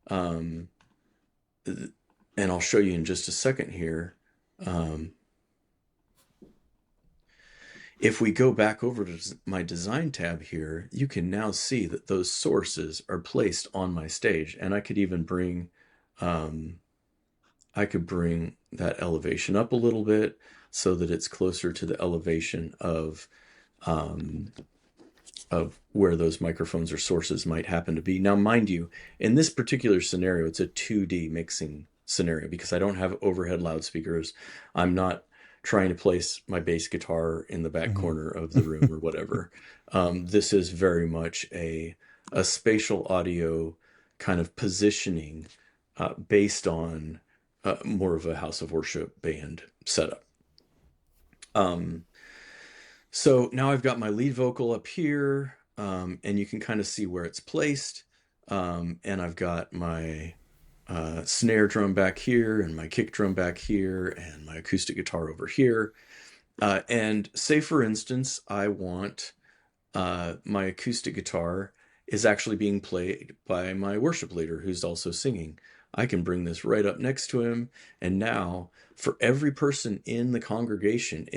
um, and I'll show you in just a second here, um, if we go back over to my design tab here, you can now see that those sources are placed on my stage, and I could even bring, um, I could bring that elevation up a little bit so that it's closer to the elevation um, of where those microphones or sources might happen to be. Now, mind you, in this particular scenario, it's a 2D mixing scenario because I don't have overhead loudspeakers. I'm not trying to place my bass guitar in the back corner of the room or whatever. This is very much a spatial audio kind of positioning based on more of a house of worship band setup. Um, so now I've got my lead vocal up here, and you can kind of see where it's placed. And I've got my snare drum back here, and my kick drum back here, and my acoustic guitar over here. And say, for instance, I want my acoustic guitar is actually being played by my worship leader who's also singing. I can bring this right up next to him, and now for every person in the congregation,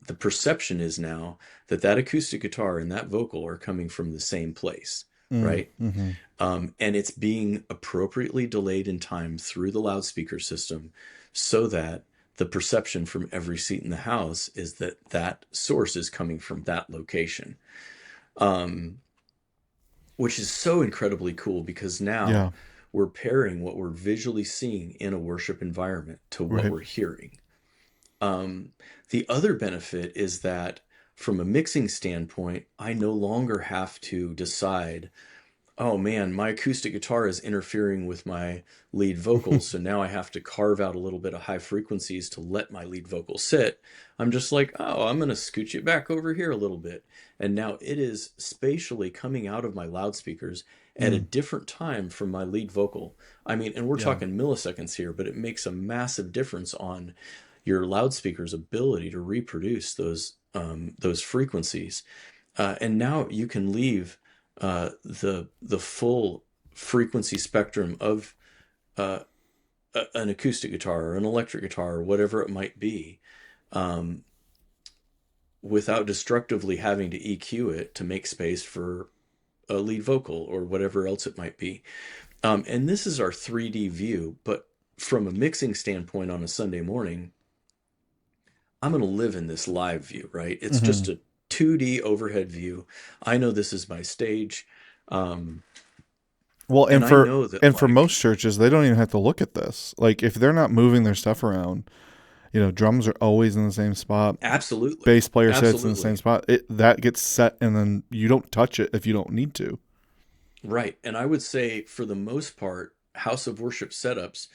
the perception is now that that acoustic guitar and that vocal are coming from the same place, right?
Mm-hmm.
And it's being appropriately delayed in time through the loudspeaker system so that the perception from every seat in the house is that that source is coming from that location. Um, which is so incredibly cool because now
Yeah,
we're pairing what we're visually seeing in a worship environment to what
right.
we're hearing. Um, the other benefit is that from a mixing standpoint, I no longer have to decide, oh man, my acoustic guitar is interfering with my lead vocals, so now I have to carve out a little bit of high frequencies to let my lead vocal sit. I'm just like, oh, I'm going to scooch it back over here a little bit. And now it is spatially coming out of my loudspeakers at a
Mm,
different time from my lead vocal. I mean, and we're
yeah,
talking milliseconds here, but it makes a massive difference on your loudspeaker's ability to reproduce those frequencies. And now you can leave the full frequency spectrum of uh, an acoustic guitar or an electric guitar or whatever it might be, um, without destructively having to EQ it to make space for a lead vocal or whatever else it might be. And this is our 3D view, but from a mixing standpoint on a Sunday morning, I'm going to live in this live view, right? It's
mm-hmm.
just a 2D overhead view. I know this is my stage. Um,
Well,
and I know that,
and for
like,
most churches, they don't even have to look at this. Like, if they're not moving their stuff around, drums are always in the same spot.
absolutely,
Bass player sits in the same
absolutely.
spot. That gets set, and then you don't touch it if you don't need to.
Right. And I would say, for the most part, house of worship setups,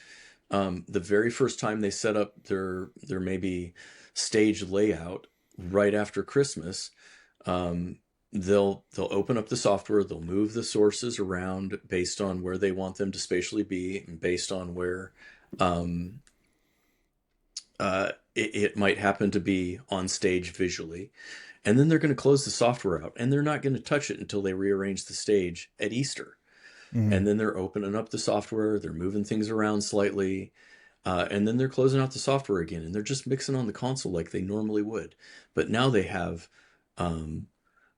the very first time they set up their maybe stage layout right after Christmas, um, they'll open up the software, they'll move the sources around based on where they want them to spatially be, and based on where um, it might happen to be on stage visually. And then they're going to close the software out, and they're not going to touch it until they rearrange the stage at Easter.
Mm-hmm.
And then they're opening up the software, they're moving things around slightly, and then they're closing out the software again, and they're just mixing on the console like they normally would. But now they have um,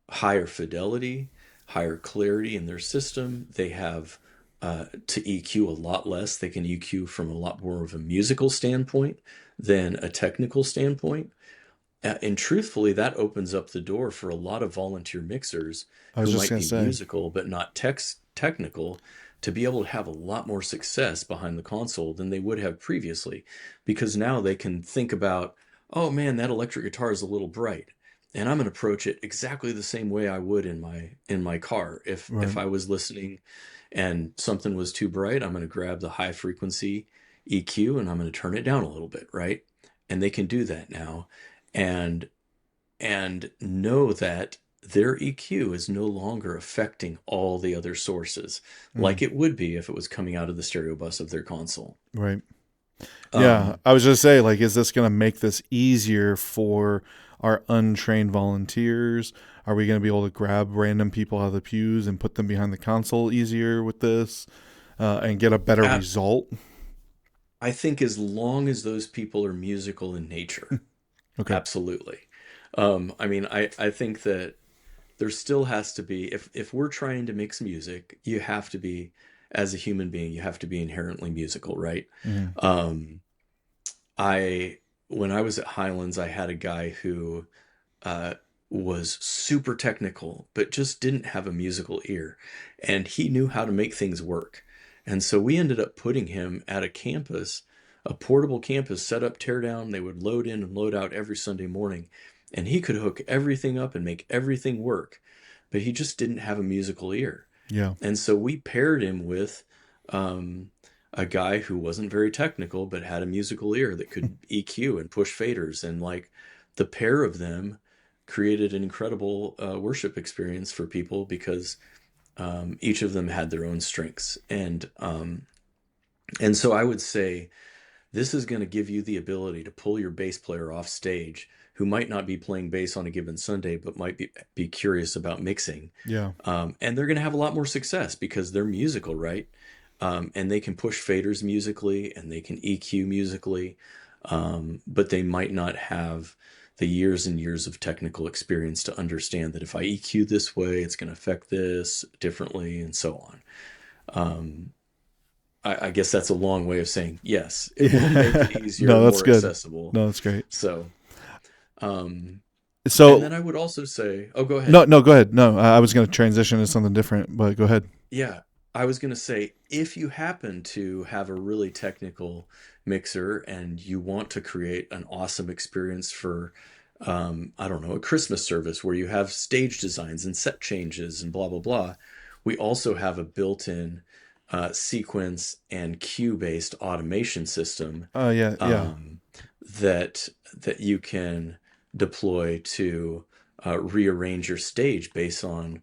higher fidelity, higher clarity in their system. They have to EQ a lot less. They can EQ from a lot more of a musical standpoint than a technical standpoint. And truthfully, that opens up the door for a lot of volunteer mixers
I was
who
just
might
gonna
be
say.
musical but not technical to be able to have a lot more success behind the console than they would have previously, because now they can think about, oh man, that electric guitar is a little bright, and I'm going to approach it exactly the same way I would in my car. If
Right.
I was listening and something was too bright, I'm going to grab the high frequency EQ and I'm going to turn it down a little bit, right? And they can do that now. And know that their EQ is no longer affecting all the other sources
Mm,
like it would be if it was coming out of the stereo bus of their console.
right. Yeah,
Um,
I was just say, like, is this going to make this easier for our untrained volunteers? Are we going to be able to grab random people out of the pews and put them behind the console easier with this, and get a better
I,
result?
I think as long as those people are musical in nature,
Okay.
absolutely. I mean, I think that there still has to be, if we're trying to mix music, you have to be, as a human being, you have to be inherently musical, right?
Hmm.
Um, I when I was at Highlands, I had a guy who uh, was super technical, but just didn't have a musical ear, and he knew how to make things work. And so we ended up putting him at a campus, a portable campus, set up, tear down. They would load in and load out every Sunday morning, and he could hook everything up and make everything work, but he just didn't have a musical ear.
Yeah.
And so we paired him with um, a guy who wasn't very technical, but had a musical ear that could EQ and push faders. And like the pair of them created an incredible worship experience for people because each of them had their own strengths. And so I would say this is going to give you the ability to pull your bass player off stage who might not be playing bass on a given Sunday, but might be curious about mixing.
Yeah.
And they're going to have a lot more success because they're musical, right? And they can push faders musically and they can EQ musically, but they might not have the years and years of technical experience to understand that if I EQ this way, it's going to affect this differently, and so on. Um, I guess that's a long way of saying yes, it will make it easier
No,
and
that's
more
good.
accessible.
No, that's great.
So, um, and then
So,
I would also say, oh, go ahead.
no, no, go ahead. No, I was going to transition to something different, but go ahead.
Yeah, I was going to say, if you happen to have a really technical mixer and you want to create an awesome experience for, I don't know, a Christmas service where you have stage designs and set changes and blah, blah, blah, we also have a built-in sequence and cue-based automation system
Yeah, yeah.
um, that you can deploy to rearrange your stage based on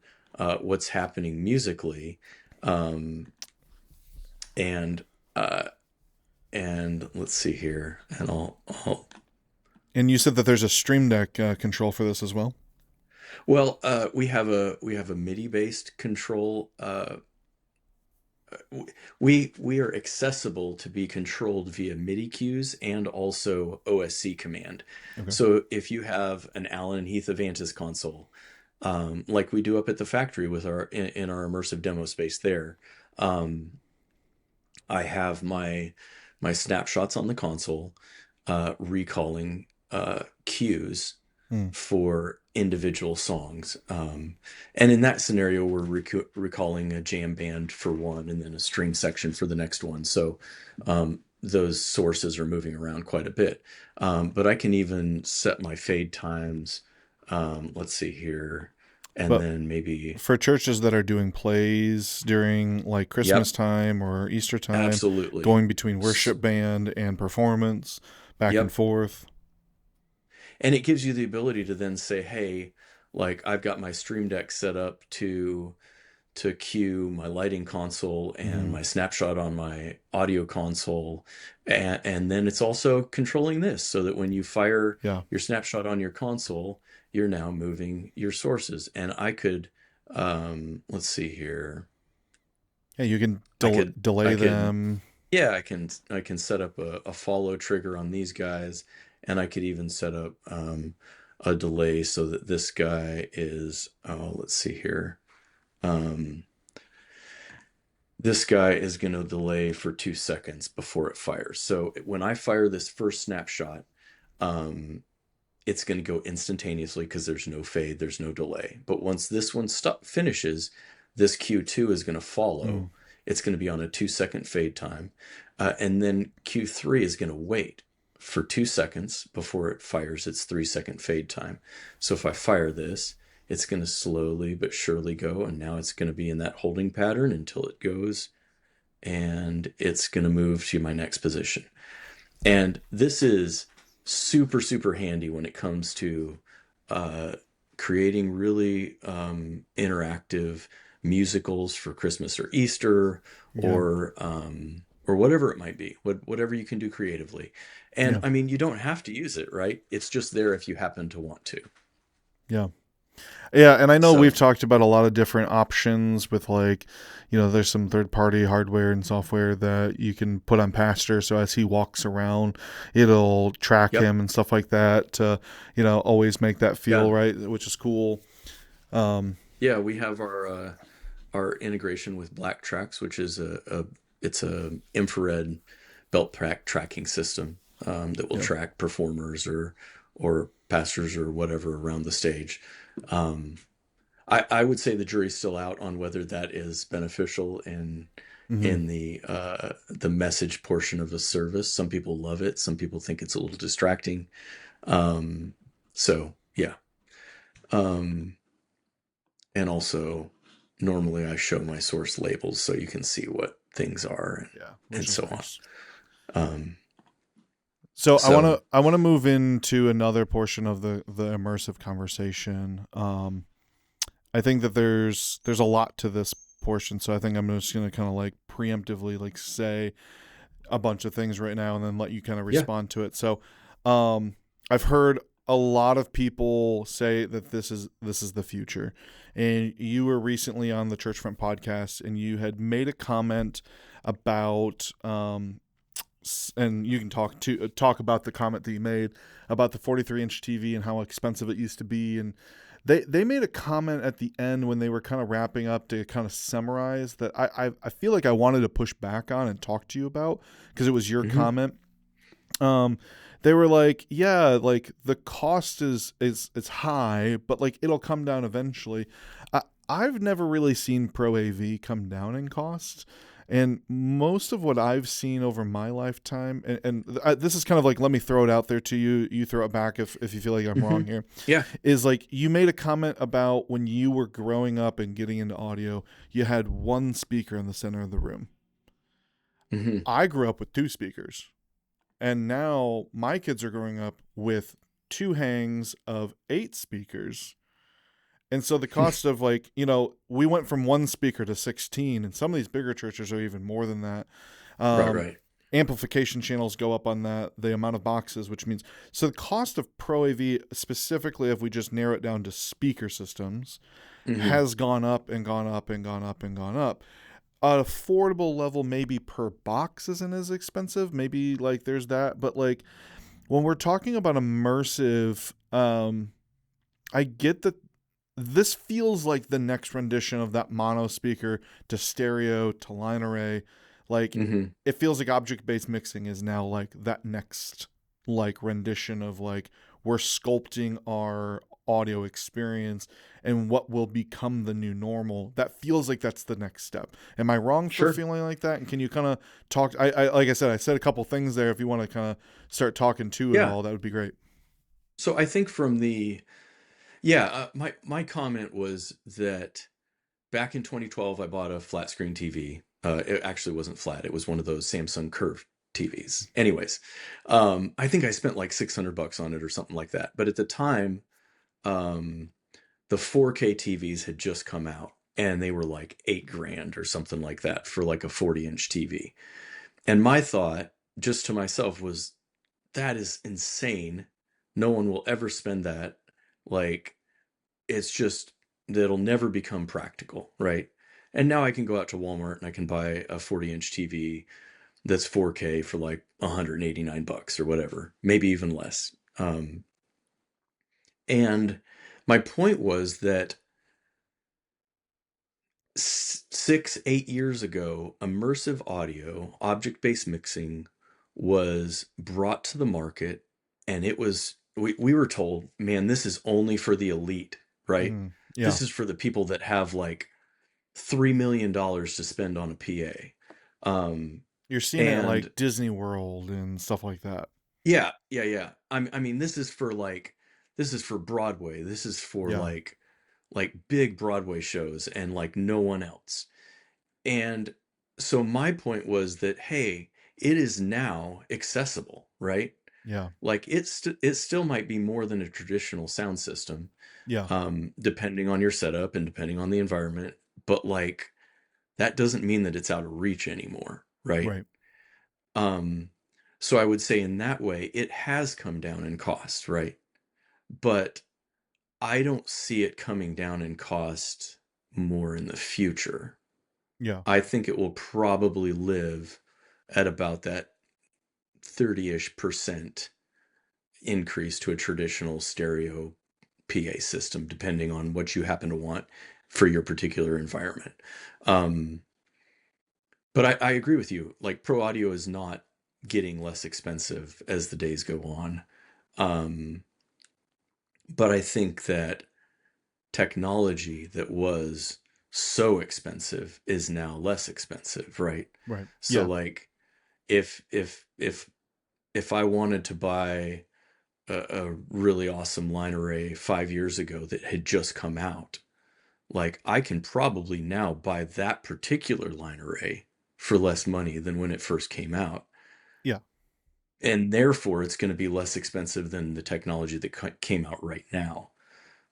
what's happening musically, um, and uh, and let's see here, and I'll
And you said that there's a Stream Deck control for this as well.
well, we have a MIDI based control. We are accessible to be controlled via MIDI cues and also OSC command.
Okay.
So if you have an Allen and Heath Avantis console, like we do up at the factory with in our immersive demo space there, um, I have my snapshots on the console, recalling cues
Hmm.
for individual songs. And in that scenario, we're recalling a jam band for one and then a string section for the next one. So those sources are moving around quite a bit. But I can even set my fade times. Let's see here. And
But
then maybe,
for churches that are doing plays during like Christmas
yep,
time or Easter time,
absolutely.
going between worship band and performance, back and
Yep.
forth.
And it gives you the ability to then say, hey, like I've got my Stream Deck set up to cue my lighting console and
Hmm.
my snapshot on my audio console. And then it's also controlling this so that when you fire
Yeah.
your snapshot on your console, you're now moving your sources. And I could, let's see here.
Yeah, you can
I could, I
delay
could,
them.
yeah, I can set up a follow trigger on these guys. And I could even set up, a delay so that this guy is, oh, let's see here. Um, this guy is going to delay for 2 seconds before it fires. So when I fire this first snapshot, um, it's going to go instantaneously because there's no fade, there's no delay. But once this one finishes, this Q2 is going to follow.
Mm.
It's going to be on a 2 second fade time. And then Q3 is going to wait for 2 seconds before it fires its 3 second fade time. So if I fire this, it's going to slowly but surely go. And now it's going to be in that holding pattern until it goes. And it's going to move to my next position. And this is super, super handy when it comes to uh, creating really interactive musicals for Christmas or Easter,
Yeah.
or whatever it might be, whatever you can do creatively. And
Yeah.
I mean, you don't have to use it, right? It's just there if you happen to want to.
Yeah. Yeah, and I know we've
So,
talked about a lot of different options with like, there's some third party hardware and software that you can put on Pastor so as he walks around, it'll track
yep,
him and stuff like that to, always make that feel
yeah,
right, which is cool. Um,
yeah. We have our integration with Black Tracks, which is it's a infrared belt tracking system that will
yeah.
track performers or pastors or whatever around the stage. Um, I would say the jury's still out on whether that is beneficial
Hmm.
in the message portion of the service. Some people love it. Some people think it's a little distracting. Um, so yeah. Um, and also, normally I show my source labels so you can see what things are
Yeah,
and
which is
so on.
nice.
Um,
So I want
so
to I want to move into another portion of the immersive conversation. I think that there's a lot to this portion, so I think I'm just gonna kind of like preemptively like say a bunch of things right now and then let you kind of
yeah,
respond to it. So, um, I've heard a lot of people say that this is the future, and you were recently on the Churchfront podcast, and you had made a comment about and you can talk about the comment that you made about the 43-inch TV and how expensive it used to be, and they made a comment at the end when they were kind of wrapping up to kind of summarize that I feel like I wanted to push back on and talk to you about because it was your
hmm
comment. Um, they were like, yeah, like the cost is high, but like it'll come down eventually. I've never really seen Pro AV come down in cost. And most of what I've seen over my lifetime, and this is kind of like, let me throw it out there to you. You throw it back if you feel like I'm
hmm
wrong here.
yeah,
Is like you made a comment about when you were growing up and getting into audio, you had one speaker in the center of the room.
hmm
I grew up with two speakers. And now my kids are growing up with two hangs of eight speakers. And so the cost of like, we went from one speaker to 16, and some of these bigger churches are even more than that.
right,
Um,
right,
Amplification channels go up on that, the amount of boxes, which means so the cost of Pro AV, specifically if we just narrow it down to speaker systems,
hmm
has gone up and gone up and gone up and gone up. An affordable level maybe per box isn't as expensive. Maybe like there's that, but like when we're talking about immersive, I get that this feels like the next rendition of that mono speaker to stereo to line array. Like
hmm
it feels like object based mixing is now like that next like rendition of like we're sculpting our audio experience and what will become the new normal. That feels like that's the next step. Am I wrong for
sure,
feeling like that? And can you kind of talk? I like I said a couple things there. If you want to kind of start talking to it
yeah.
all, that would be great.
So I think from the yeah, my comment was that back in 2012, I bought a flat screen TV. It actually wasn't flat; it was one of those Samsung Curve TVs. Anyways, I think I spent like $600 on it or something like that. But at the time, um, the 4K TVs had just come out, and they were like 8 grand or something like that for like a 40-inch TV. And my thought, just to myself, was that is insane. No one will ever spend that. Like, it's just that'll never become practical, right? And now I can go out to Walmart and I can buy a 40-inch TV that's 4K for like $189 or whatever, maybe even less. And my point was that 6, 8 years ago, immersive audio, object based mixing was brought to the market, and it was we were told, man, this is only for the elite, right?
Yeah.
This is for the people that have like $3 million to spend on a PA. Um,
You're seeing it at
and
like Disney World and stuff like that.
yeah, yeah, yeah. I mean, this is for Broadway. This is for
Yeah.
like big Broadway shows and like no one else. And so my point was that, hey, it is now accessible, right?
Yeah.
Like it still might be more than a traditional sound system,
Yeah.
depending on your setup and depending on the environment. But like that doesn't mean that it's out of reach anymore, right?
Right.
Um, so I would say in that way, it has come down in cost, right? But I don't see it coming down in cost more in the future.
Yeah.
I think it will probably live at about that 30-ish% increase to a traditional stereo PA system, depending on what you happen to want for your particular environment. Um, but I agree with you. Like pro audio is not getting less expensive as the days go on. Um, but I think that technology that was so expensive is now less expensive, right?
Right.
So
Yeah.
like if I wanted to buy a really awesome line array 5 years ago that had just come out, like I can probably now buy that particular line array for less money than when it first came out.
Yeah.
And therefore it's going to be less expensive than the technology that came out right now.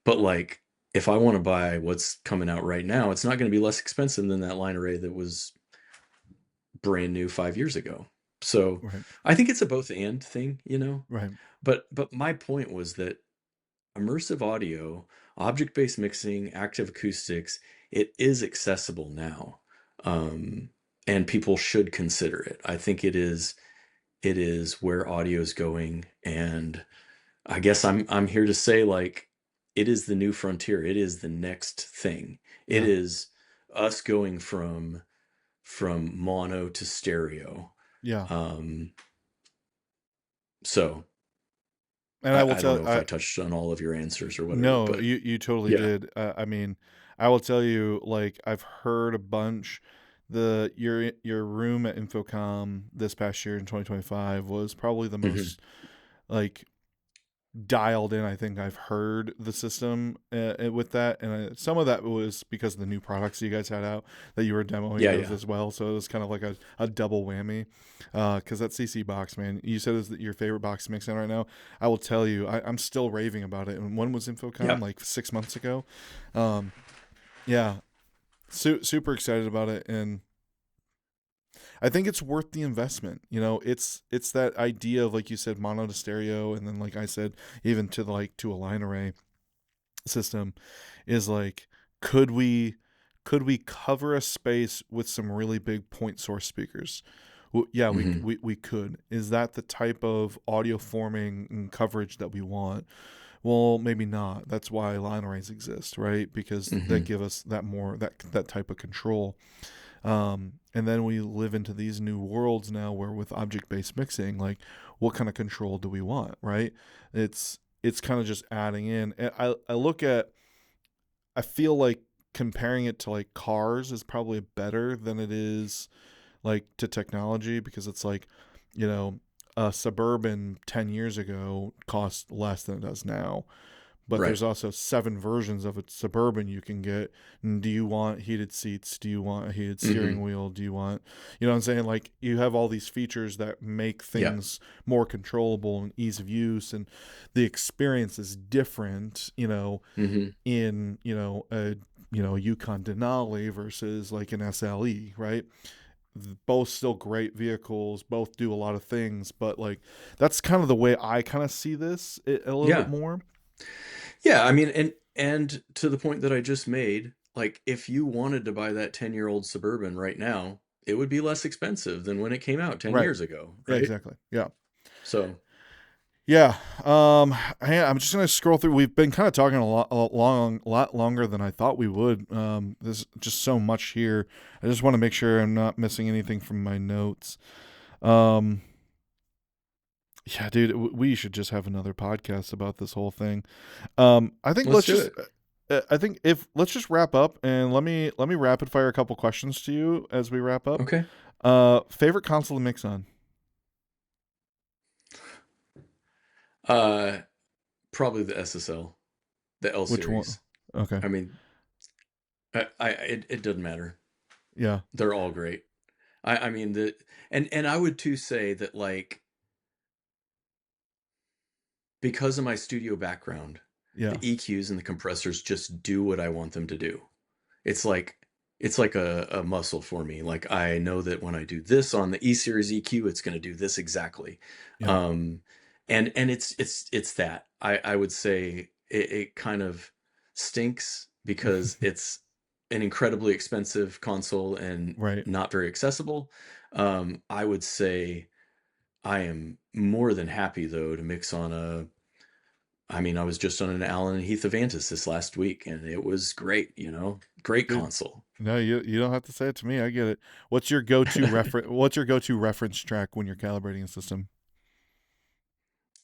But like if I want to buy what's coming out right now, it's not going to be less expensive than that line array that was brand new 5 years ago. So
Right.
I think it's a both and thing,
Right.
but my point was that immersive audio, object-based mixing, active acoustics, it is accessible now. Um, and people should consider it. I think it is where audio is going, and I guess I'm here to say like it is the new frontier. It is the next thing. It
Yeah.
is us going from mono to stereo.
Yeah.
Um, so
And I will
I don't
tell
know if I
I
touched on all of your answers or whatever,
no,
but
you totally
yeah.
did. I mean, I will tell you, like I've heard a bunch. Your room at Infocom this past year in 2025 was probably the
Hmm.
most like dialed in I think I've heard the system with that, and some of that was because of the new products you guys had out that you were demoing
Yeah,
those
yeah.
as well, so it was kind of like a double whammy. Because that CC box, man, you said is your favorite box mixing right now. I will tell you, I'm still raving about it, and one was Infocom
Yeah.
like 6 months ago. um yeah, super excited about it, and I think it's worth the investment. It's that idea of, like you said, mono to stereo, and then like I said, even to a line array system, is like, could we cover a space with some really big point source speakers? Well, yeah,
Hmm.
we could. Is that the type of audio forming and coverage that we want? Well, maybe not. That's why line arrays exist, right? Because they
Hmm.
give us that type of control. And then we live into these new worlds now where with object based mixing, like what kind of control do we want, right? It's kind of just adding in. And I feel like comparing it to like cars is probably better than it is like to technology, because it's like, you know, a Suburban 10 years ago cost less than it does now, but
Right.
there's also 7 versions of a Suburban you can get. And do you want heated seats? Do you want a heated steering
Hmm.
wheel? Do you want, you know what I'm saying? Like you have all these features that make
Yeah.
things more controllable and ease of use, and the experience is different,
Hmm.
in, a Yukon Denali versus like an SLE, right? Both still great vehicles, both do a lot of things, but like that's kind of the way I kind of see this a little bit
Yeah.
more.
Yeah. I mean, and to the point that I just made, like if you wanted to buy that 10-year-old Suburban right now, it would be less expensive than when it came out 10
Right.
years ago,
Yeah,
right?
exactly. Yeah.
So,
Yeah. I'm just gonna scroll through. We've been kind of talking a lot longer than I thought we would. There's just so much here. I just want to make sure I'm not missing anything from my notes. Um, Yeah, dude, we should just have another podcast about this whole thing. I think
Let's
let's
do
just.
it.
I think if let's just wrap up and let me rapid fire a couple questions to you as we wrap up.
Okay.
Favorite console to mix on?
Uh, Probably the SSL, the L
Which one?
series.
Okay.
I mean, it doesn't matter.
Yeah.
They're all great. I mean and I would too say that like because of my studio background,
Yeah.
the EQs and the compressors just do what I want them to do. It's like it's like a muscle for me. Like I know that when I do this on the E series EQ, it's going to do this exactly.
Yeah.
Um, and it's that I would say it kind of stinks because it's an incredibly expensive console and
Right.
not very accessible. I would say I am more than happy though to mix on a I mean, I was just on an Allen and Heath Avantis this last week, and it was great. Great
Dude,
console.
no, you don't have to say it to me. I get it. What's your go-to reference? What's your go-to reference track when you're calibrating a system?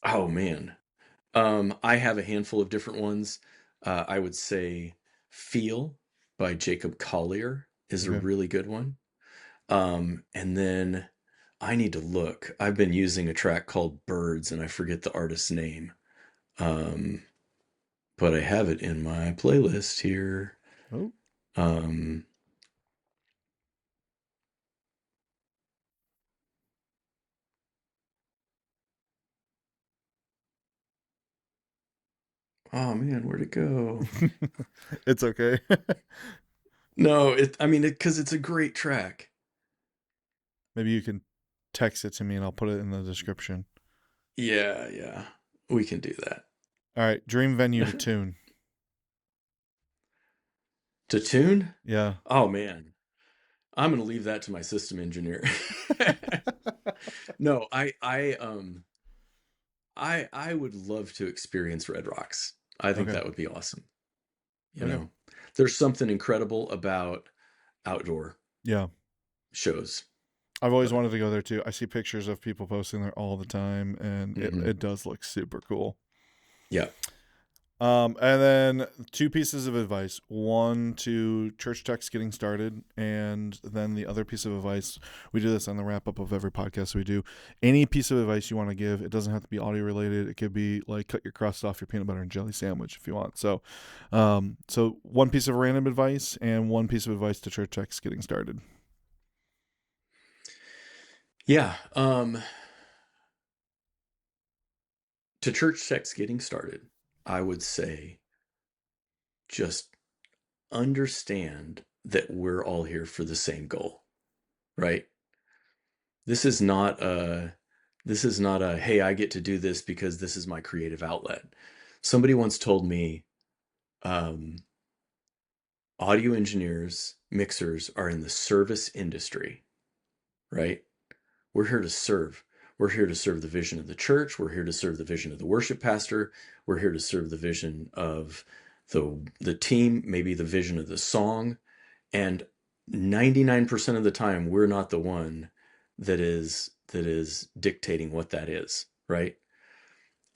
Oh man, I have a handful of different ones. I would say "Feel" by Jacob Collier is a
Okay.
really good one. And then I need to look. I've been using a track called "Birds," and I forget the artist's name. Um, but I have it in my playlist here.
Oh.
Um, oh man, where'd it go?
It's okay.
No, I mean, because it's a great track.
Maybe you can text it to me and I'll put it in the description.
Yeah, yeah, we can do that.
All right. Dream venue to tune.
To tune?
Yeah.
Oh man, I'm gonna leave that to my system engineer. No, I would love to experience Red Rocks. I think
Okay.
that would be awesome. You
Okay.
know, there's something incredible about outdoor
Yeah.
shows,
I've always
but
wanted to go there too. I see pictures of people posting there all the time, and
mhm.
it does look super cool.
Yeah,
And then two pieces of advice: one to church techs getting started, and then the other piece of advice. We do this on the wrap up of every podcast we do. Any piece of advice you want to give, it doesn't have to be audio related. It could be like cut your crust off your peanut butter and jelly sandwich if you want. So one piece of random advice and one piece of advice to church techs getting started.
yeah. To church techs getting started, I would say just understand that we're all here for the same goal, right? This is not a hey, I get to do this because this is my creative outlet. Somebody once told me um, audio engineers, mixers are in the service industry, right? We're here to serve. We're here to serve the vision of the church. We're here to serve the vision of the worship pastor. We're here to serve the vision of the team, maybe the vision of the song. And 99% of the time, we're not the one that is dictating what that is, right?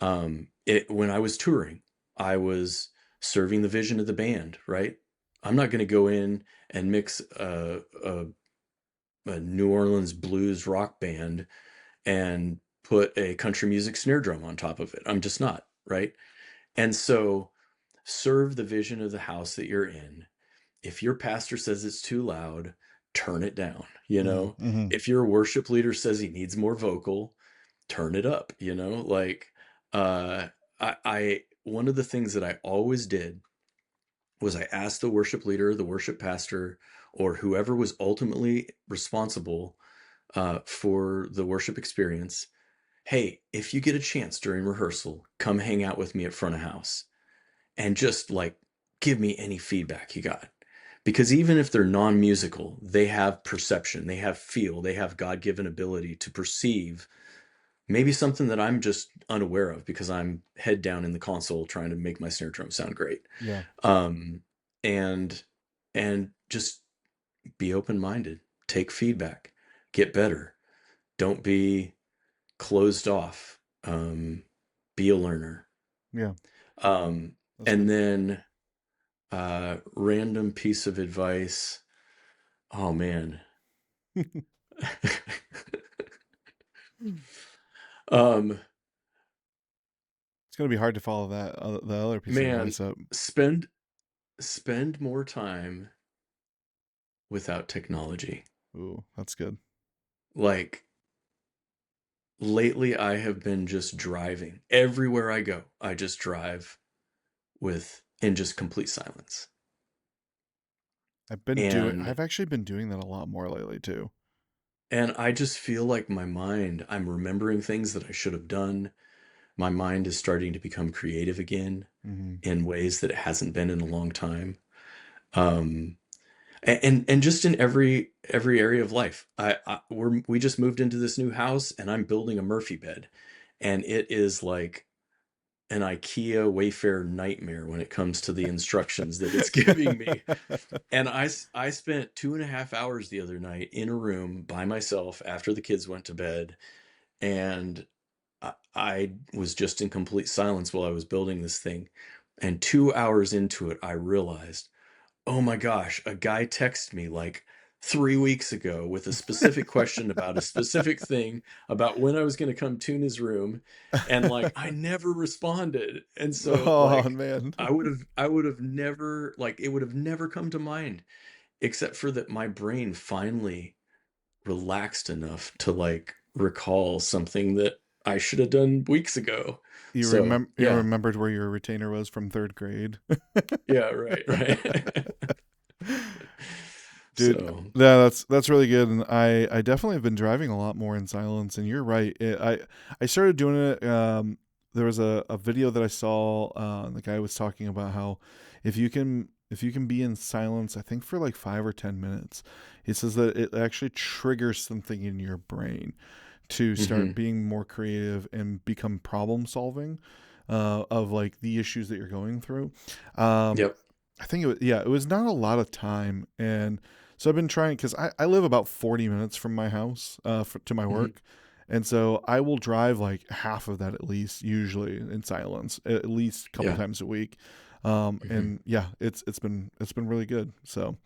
When I was touring, I was serving the vision of the band, right? I'm not going to go in and mix a New Orleans blues rock band and put a country music snare drum on top of it. I'm just not, right? And so serve the vision of the house that you're in. If your pastor says it's too loud, turn it down,
Mm-hmm.
If your worship leader says he needs more vocal, turn it up, like uh I one of the things that I always did was I asked the worship leader, the worship pastor, or whoever was ultimately responsible for the worship experience, hey, if you get a chance during rehearsal, come hang out with me at front of house and just like give me any feedback you got. Because even if they're non musical, they have perception, they have feel, they have God given ability to perceive maybe something that I'm just unaware of because I'm head down in the console trying to make my snare drum sound great.
Yeah.
Um, and and just be open minded, take feedback, get better. Don't be closed off. be a learner.
Yeah,
Um,
that's
and
good.
then random piece of advice. Oh man. um,
It's gonna be hard to follow that the other piece of
man,
advice up.
spend more time without technology.
Ooh, that's good.
Like lately I have been just driving. Everywhere I go, I just drive with in just complete silence. And
I've actually been doing that a lot more lately too.
and I just feel like my mind, I'm remembering things that I should have done. My mind is starting to become creative again
Hmm.
in ways that it hasn't been in a long time. Um, and just in every area of life. We just moved into this new house and I'm building a Murphy bed, and it is like an IKEA Wayfair nightmare when it comes to the instructions that it's giving me. And I spent 2.5 hours the other night in a room by myself after the kids went to bed, and I was just in complete silence while I was building this thing. And 2 hours into it, I realized, oh my gosh, a guy texted me like 3 weeks ago with a specific question about a specific thing about when I was going to come tune his room. And like, I never responded. And so
Oh
like,
man.
I would have never, like, it would have never come to mind, except for that my brain finally relaxed enough to like recall something that I should have done weeks ago. So
You
yeah,
remembered where your retainer was from third grade.
yeah, right, right.
Dude,
So
yeah, that's really good, and I definitely have been driving a lot more in silence. And you're right. I started doing it. There was a video that I saw. The guy was talking about how if you can be in silence, I think for like 5 or 10 minutes, he says that it actually triggers something in your brain to start
mhm.
being more creative and become problem solving of like the issues that you're going through. Um,
Yep.
I think it was not a lot of time, and so I've been trying because I live about 40 minutes from my house to my
Mhm.
work, and so I will drive like half of that at least, usually in silence, at least a couple
Yeah.
times a week.
Mhm.
And yeah, it's been really good. So,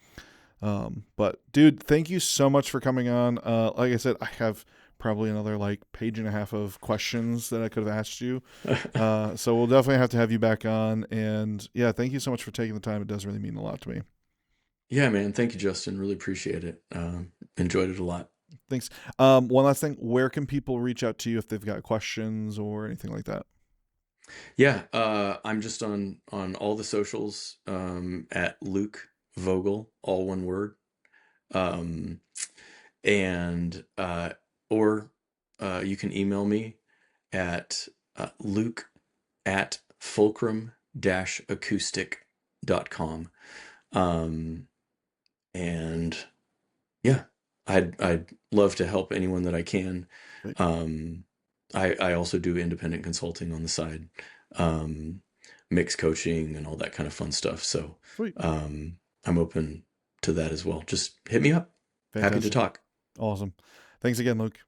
but dude, thank you so much for coming on. Like I said, I have probably another like page and a half of questions that I could have asked you. So we'll definitely have to have you back on. And yeah, thank you so much for taking the time. It does really mean a lot to me.
Yeah, man. Thank you, Justin. Really appreciate it. Enjoyed it a lot.
Thanks. One last thing, where can people reach out to you if they've got questions or anything like that?
Yeah, I'm just on all the socials at Luke Vogel, all one word. Um, and or you can email me at Luke at fulcrum-acoustic.com. Um, and yeah, I'd love to help anyone that I can.
Sweet.
Um, I also do independent consulting on the side, um, mix coaching and all that kind of fun stuff. So
Sweet.
I'm open to that as well. Just hit me up. Happy to
Fantastic.
talk.
Awesome. Thanks again, Luke.